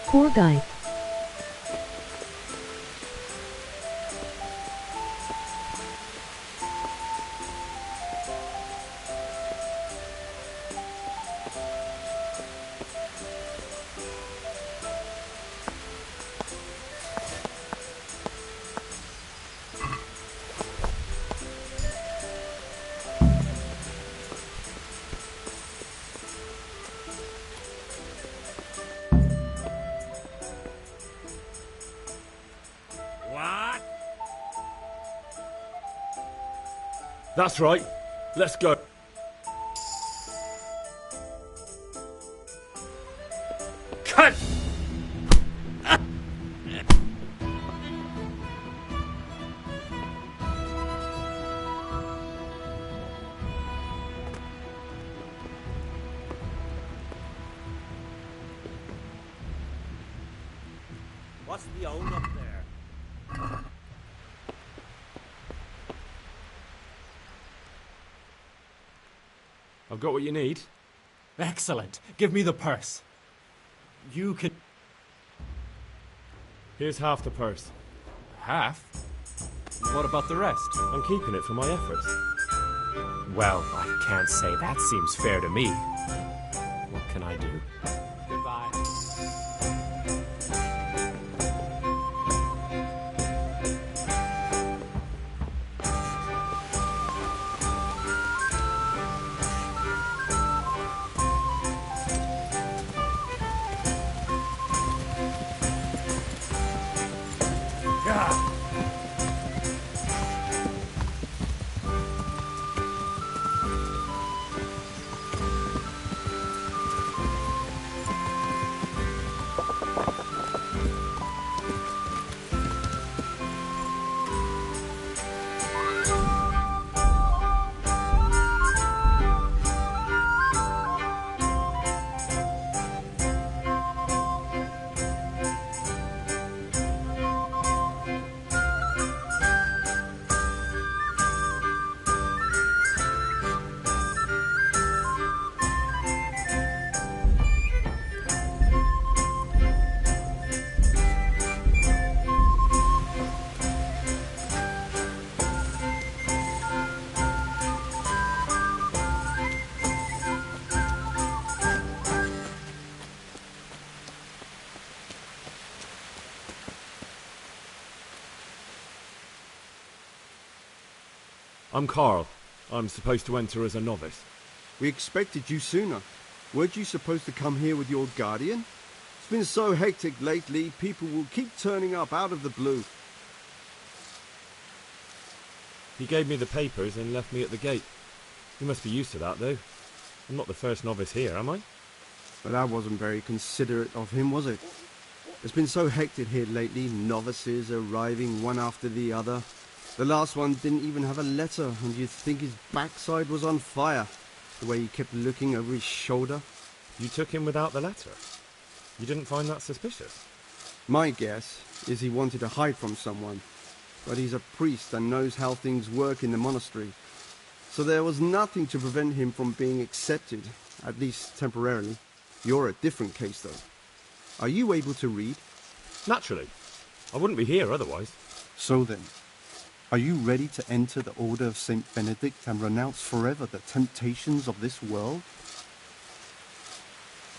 Poor guy. That's right. Let's go. Cut! What's the old up there? I've got what you need. Excellent. Give me the purse. You can... Here's half the purse. Half? What about the rest? I'm keeping it for my efforts. Well, I can't say that seems fair to me. What can I do? Goodbye. I'm Carl. I'm supposed to enter as a novice. We expected you sooner. Weren't you supposed to come here with your guardian? It's been so hectic lately, people will keep turning up out of the blue. He gave me the papers and left me at the gate. You must be used to that, though. I'm not the first novice here, am I? But that wasn't very considerate of him, was it? It's been so hectic here lately, novices arriving one after the other. The last one didn't even have a letter, and you'd think his backside was on fire, the way he kept looking over his shoulder. You took him without the letter? You didn't find that suspicious? My guess is he wanted to hide from someone, but he's a priest and knows how things work in the monastery. So there was nothing to prevent him from being accepted, at least temporarily. You're a different case, though. Are you able to read? Naturally. I wouldn't be here otherwise. So then, are you ready to enter the Order of St. Benedict and renounce forever the temptations of this world?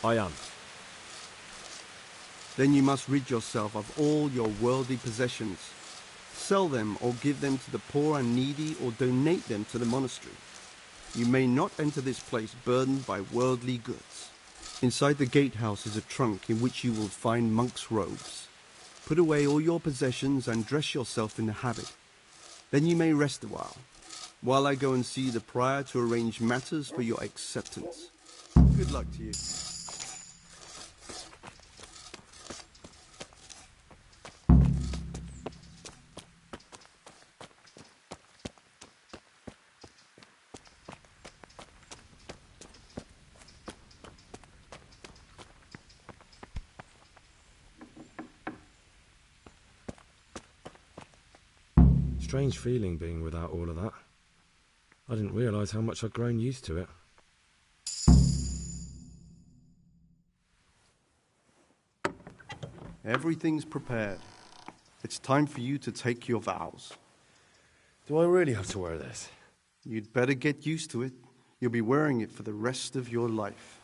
I am. Then you must rid yourself of all your worldly possessions. Sell them or give them to the poor and needy or donate them to the monastery. You may not enter this place burdened by worldly goods. Inside the gatehouse is a trunk in which you will find monk's robes. Put away all your possessions and dress yourself in the habit. Then you may rest a while I go and see the prior to arrange matters for your acceptance. Good luck to you. Strange feeling being without all of that. I didn't realise how much I'd grown used to it. Everything's prepared. It's time for you to take your vows. Do I really have to wear this? You'd better get used to it. You'll be wearing it for the rest of your life.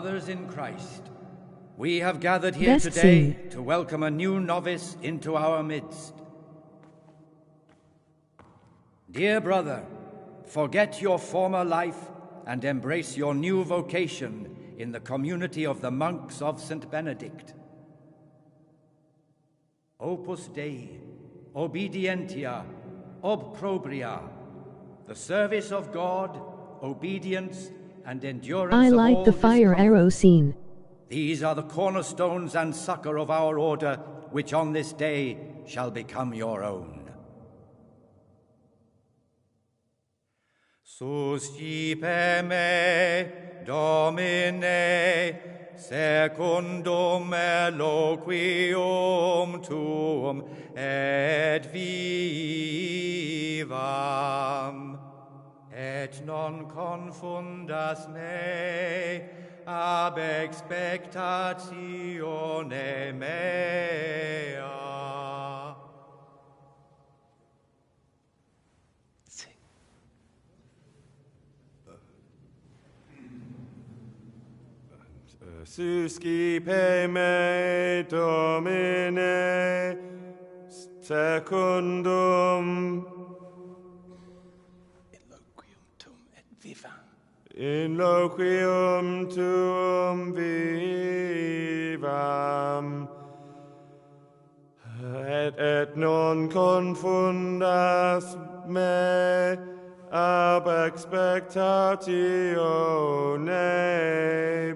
Brothers in Christ, we have gathered here Best today scene. to welcome a new novice into our midst. Dear brother, forget your former life and embrace your new vocation in the community of the monks of St. Benedict. Opus Dei, obedientia, obprobria, the service of God, obedience, and endurance I of like all the fire discomfort. arrow scene. These are the cornerstones and succor of our order, which on this day shall become your own. Suscipe me, Domine, secundum eloquium tuum, et vivam, et non confundas me ab expectatione mea. Suscipe me, Domine, secundum in loquium tuum vivam, et non confundas me ab expectatione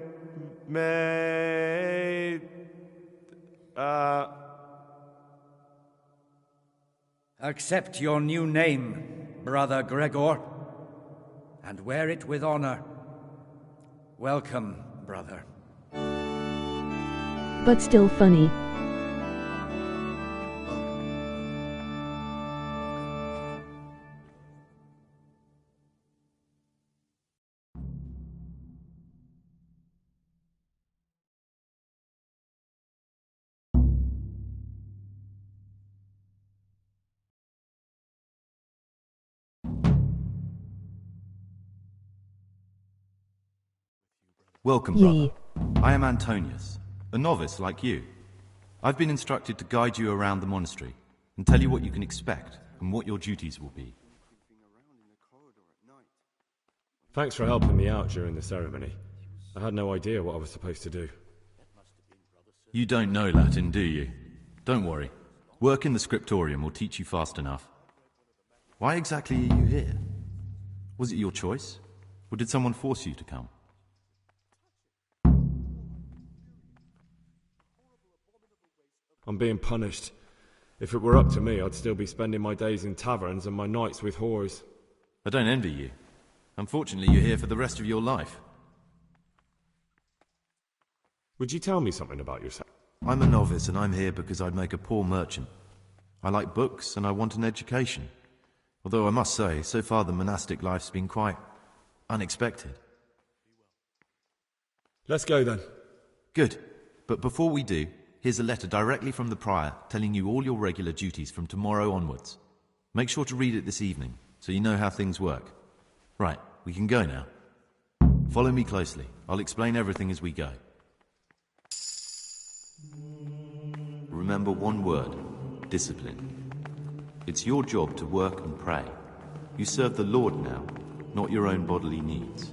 mea. Accept your new name, Brother Gregor, and wear it with honor. Welcome, brother. But still funny. Welcome, Yee. brother. I am Antonius, a novice like you. I've been instructed to guide you around the monastery and tell you what you can expect and what your duties will be. Thanks for helping me out during the ceremony. I had no idea what I was supposed to do. You don't know Latin, do you? Don't worry. Work in the scriptorium will teach you fast enough. Why exactly are you here? Was it your choice? Or did someone force you to come? I'm being punished. If it were up to me, I'd still be spending my days in taverns and my nights with whores. I don't envy you. Unfortunately, you're here for the rest of your life. Would you tell me something about yourself? I'm a novice and I'm here because I'd make a poor merchant. I like books and I want an education. Although I must say, so far the monastic life's been quite unexpected. Let's go then. Good. But before we do, here's a letter directly from the prior telling you all your regular duties from tomorrow onwards. Make sure to read it this evening so you know how things work. Right, we can go now. Follow me closely. I'll explain everything as we go. Remember one word: discipline. It's your job to work and pray. You serve the Lord now, not your own bodily needs.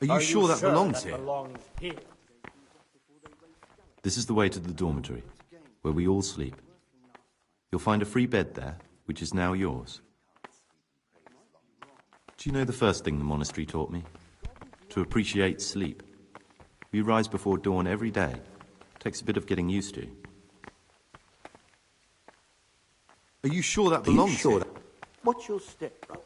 Are you sure that belongs here? This is the way to the dormitory, where we all sleep. You'll find a free bed there, which is now yours. Do you know the first thing the monastery taught me? To appreciate sleep. We rise before dawn every day. Takes a bit of getting used to. Are you sure that belongs here? What's your step, brother?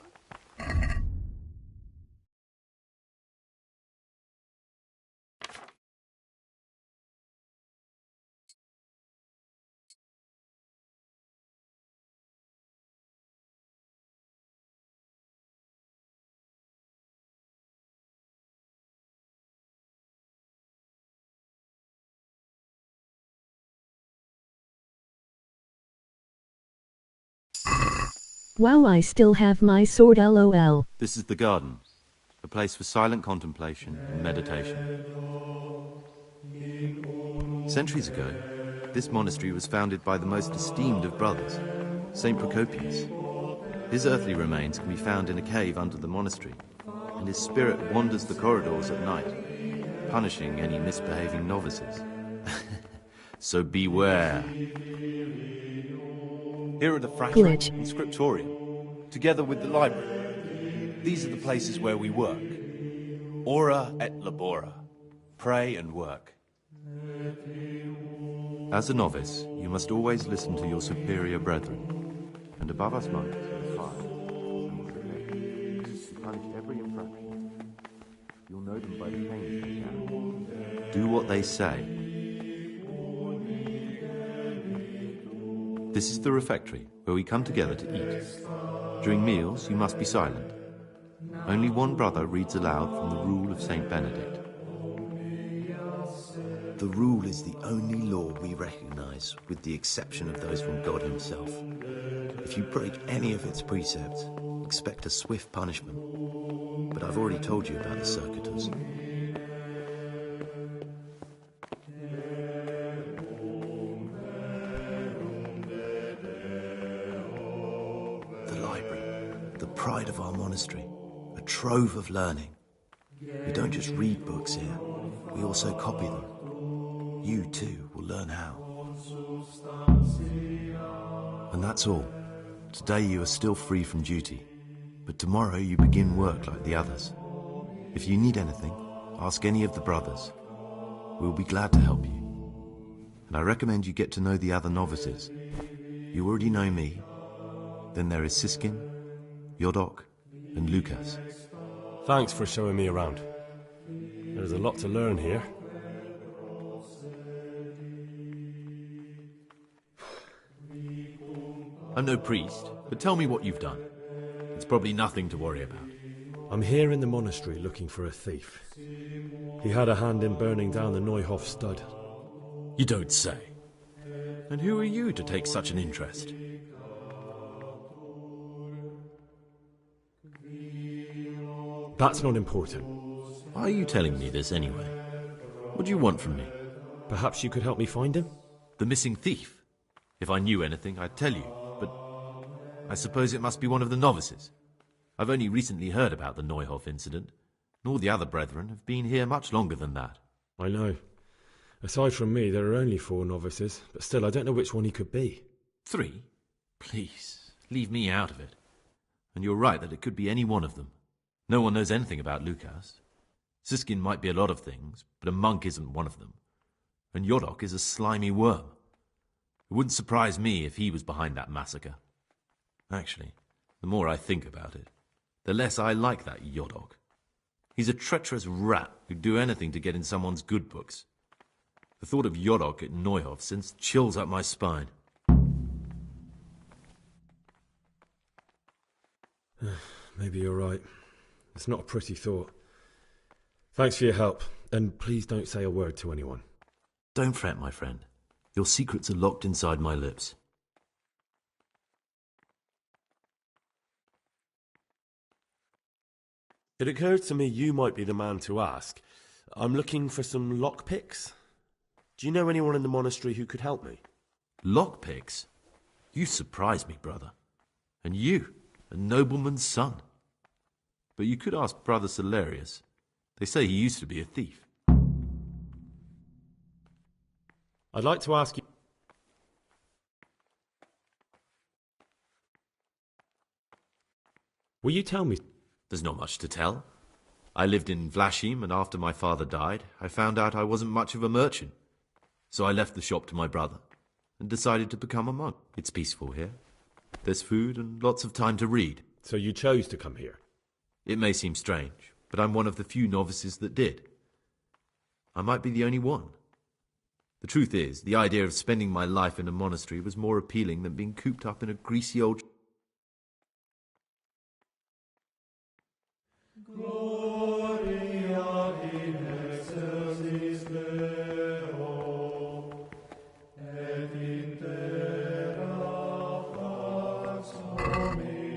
Wow, I still have my sword, lol. This is the garden, a place for silent contemplation and meditation. Centuries ago, this monastery was founded by the most esteemed of brothers, Saint Procopius. His earthly remains can be found in a cave under the monastery, and his spirit wanders the corridors at night, punishing any misbehaving novices. So beware. Here are the fractory and scriptorium, together with the library. These are the places where we work. Ora et labora. Pray and work. As a novice, you must always listen to your superior brethren, and above us monks are the fire, and to punish every infraction. You'll know them by the pains they carry. Do what they say. This is the refectory, where we come together to eat. During meals, you must be silent. Only one brother reads aloud from the Rule of Saint Benedict. The rule is the only law we recognize, with the exception of those from God himself. If you break any of its precepts, expect a swift punishment. But I've already told you about the circuitous. The library, the pride of our monastery, a trove of learning. We don't just read books here, we also copy them. You, too, will learn how. And that's all. Today you are still free from duty, but tomorrow you begin work like the others. If you need anything, ask any of the brothers. We'll be glad to help you. And I recommend you get to know the other novices. You already know me. Then there is Siskin, Yodok, and Lucas. Thanks for showing me around. There's a lot to learn here. I'm no priest, but tell me what you've done. It's probably nothing to worry about. I'm here in the monastery looking for a thief. He had a hand in burning down the Neuhof stud. You don't say. And who are you to take such an interest? That's not important. Why are you telling me this anyway? What do you want from me? Perhaps you could help me find him? The missing thief? If I knew anything, I'd tell you, but I suppose it must be one of the novices. I've only recently heard about the Neuhof incident, and all the other brethren have been here much longer than that. I know. Aside from me, there are only 4 novices, but still I don't know which one he could be. 3? Please, leave me out of it. And you're right that it could be any one of them. No one knows anything about Lucas. Siskin might be a lot of things, but a monk isn't one of them. And Yodok is a slimy worm. It wouldn't surprise me if he was behind that massacre. Actually, the more I think about it, the less I like that Yodok. He's a treacherous rat who'd do anything to get in someone's good books. The thought of Yodok at Neuhof sends chills up my spine. Maybe you're right. It's not a pretty thought. Thanks for your help, and please don't say a word to anyone. Don't fret, my friend. Your secrets are locked inside my lips. It occurred to me you might be the man to ask. I'm looking for some lockpicks. Do you know anyone in the monastery who could help me? Lockpicks? You surprise me, brother. And you, a nobleman's son. But you could ask Brother Celerius. They say he used to be a thief. I'd like to ask you... Will you tell me... There's not much to tell. I lived in Vlashim, and after my father died, I found out I wasn't much of a merchant. So I left the shop to my brother, and decided to become a monk. It's peaceful here. There's food and lots of time to read. So you chose to come here? It may seem strange, but I'm one of the few novices that did. I might be the only one. The truth is, the idea of spending my life in a monastery was more appealing than being cooped up in a greasy old... Gloria in excelsis Deo, et in terra pax homini.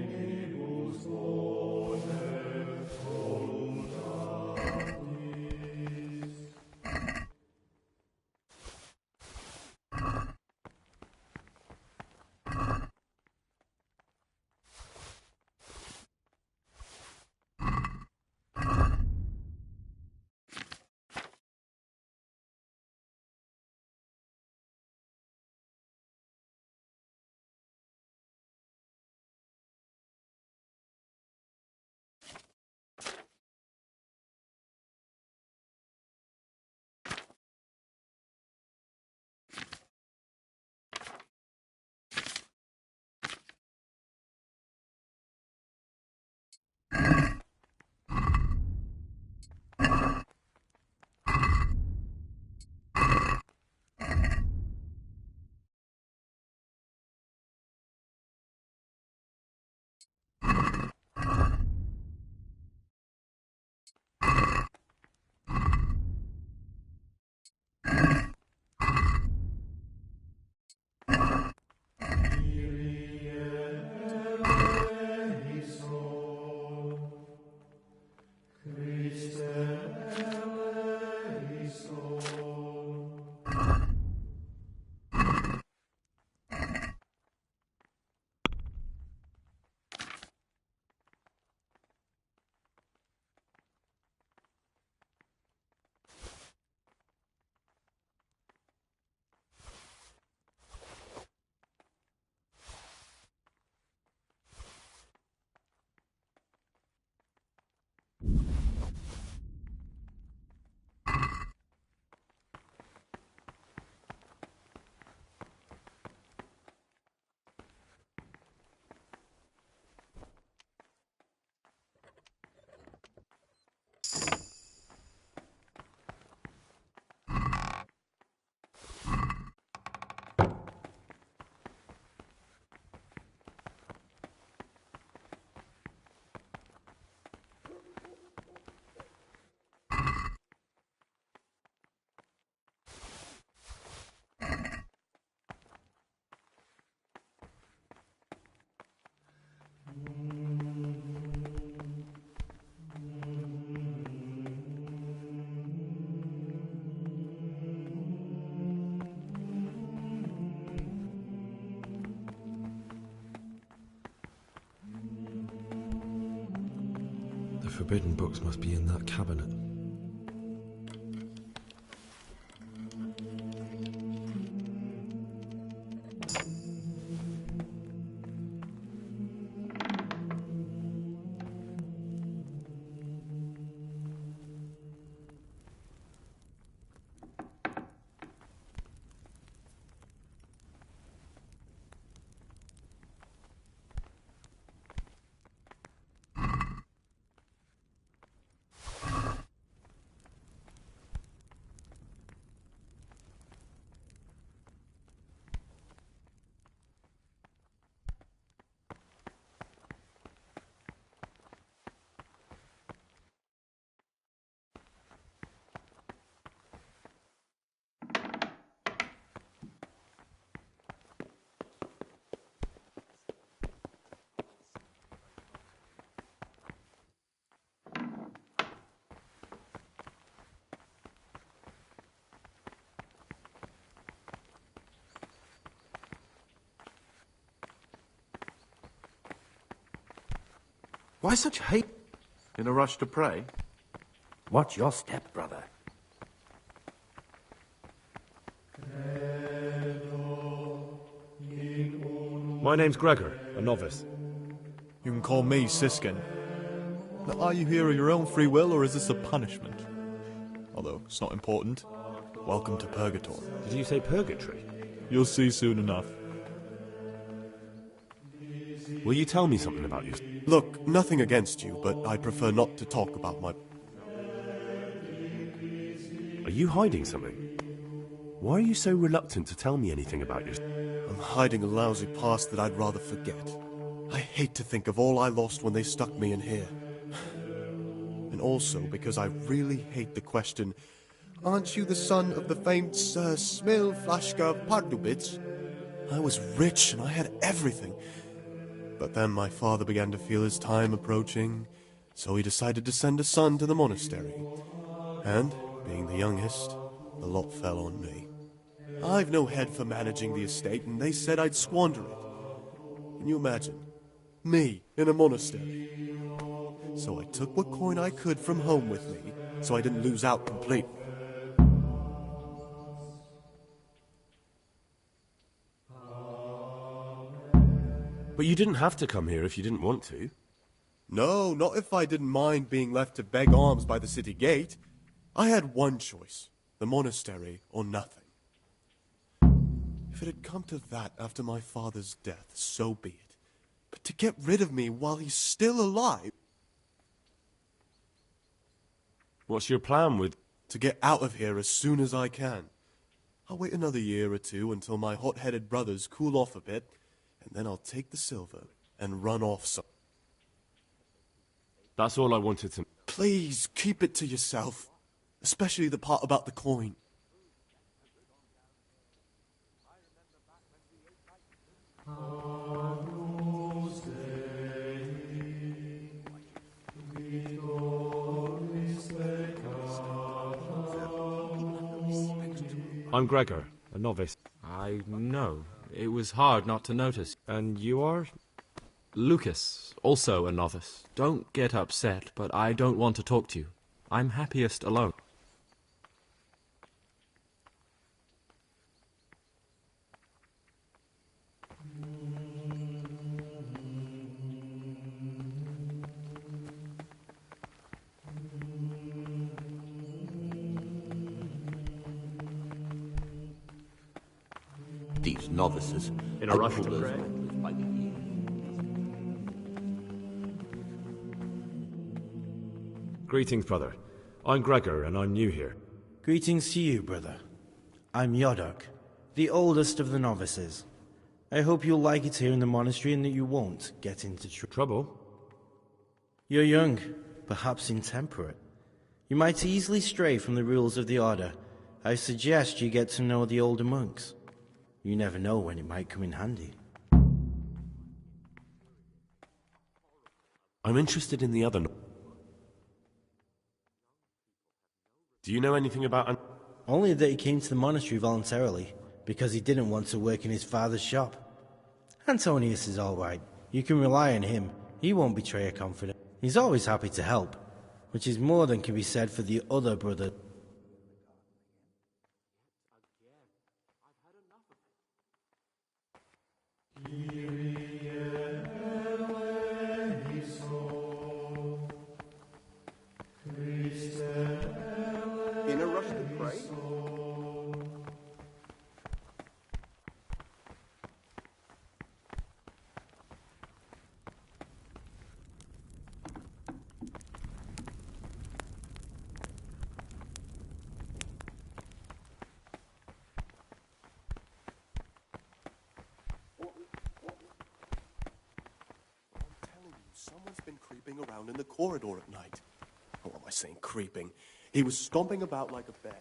forbidden books must be in that cabinet. Why such hate? In a rush to pray? Watch your step, brother. My name's Gregor, a novice. You can call me Siskin. Now, are you here of your own free will, or is this a punishment? Although, it's not important. Welcome to Purgatory. Did you say purgatory? You'll see soon enough. Will you tell me something about you? Look, nothing against you, but I prefer not to talk about my... Are you hiding something? Why are you so reluctant to tell me anything about you? I'm hiding a lousy past that I'd rather forget. I hate to think of all I lost when they stuck me in here. And also because I really hate the question, aren't you the son of the famed Sir Smil Flashka of Pardubitz? I was rich and I had everything. But then my father began to feel his time approaching, so he decided to send a son to the monastery. And, being the youngest, the lot fell on me. I've no head for managing the estate, and they said I'd squander it. Can you imagine? Me, in a monastery. So I took what coin I could from home with me, so I didn't lose out completely. But you didn't have to come here if you didn't want to. No, not if I didn't mind being left to beg alms by the city gate. I had one choice, the monastery or nothing. If it had come to that after my father's death, so be it. But to get rid of me while he's still alive... What's your plan with... To get out of here as soon as I can. I'll wait another year or two until my hot-headed brothers cool off a bit, and then I'll take the silver and run off some... That's all I wanted to... Please, keep it to yourself. Especially the part about the coin. I'm Gregor, a novice. I know. It was hard not to notice. And you are? Lucas, also a novice. Don't get upset, but I don't want to talk to you. I'm happiest alone. These novices in a rush to pray. Greetings, brother. I'm Gregor, and I'm new here. Greetings to you, brother. I'm Yodok, the oldest of the novices. I hope you'll like it here in the monastery and that you won't get into trouble. You're young, perhaps intemperate. You might easily stray from the rules of the order. I suggest you get to know the older monks. You never know when it might come in handy. I'm interested in the other... Do you know anything about... Only that he came to the monastery voluntarily, because he didn't want to work in his father's shop. Antonius is all right. You can rely on him. He won't betray a confidant. He's always happy to help, which is more than can be said for the other brother. In a rush to pray? Someone's been creeping around in the corridor at night. Oh, what am I saying, creeping? He was stomping about like a bear.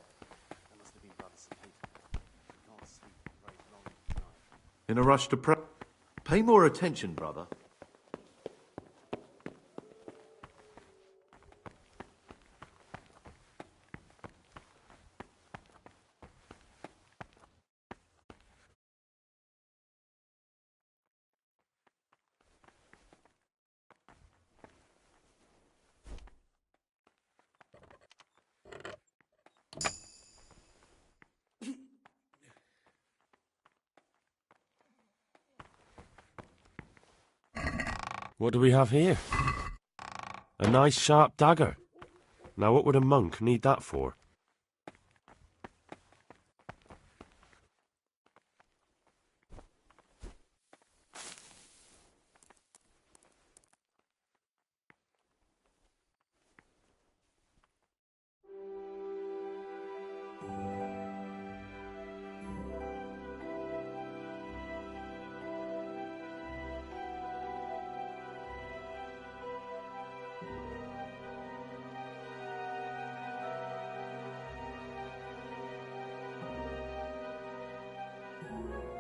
In a rush to pray? Pay more attention, brother. What do we have here? A nice sharp dagger. Now what would a monk need that for?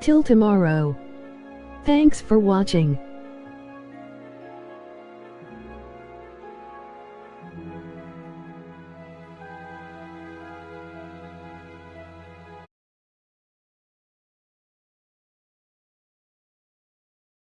Till tomorrow. Thanks for watching.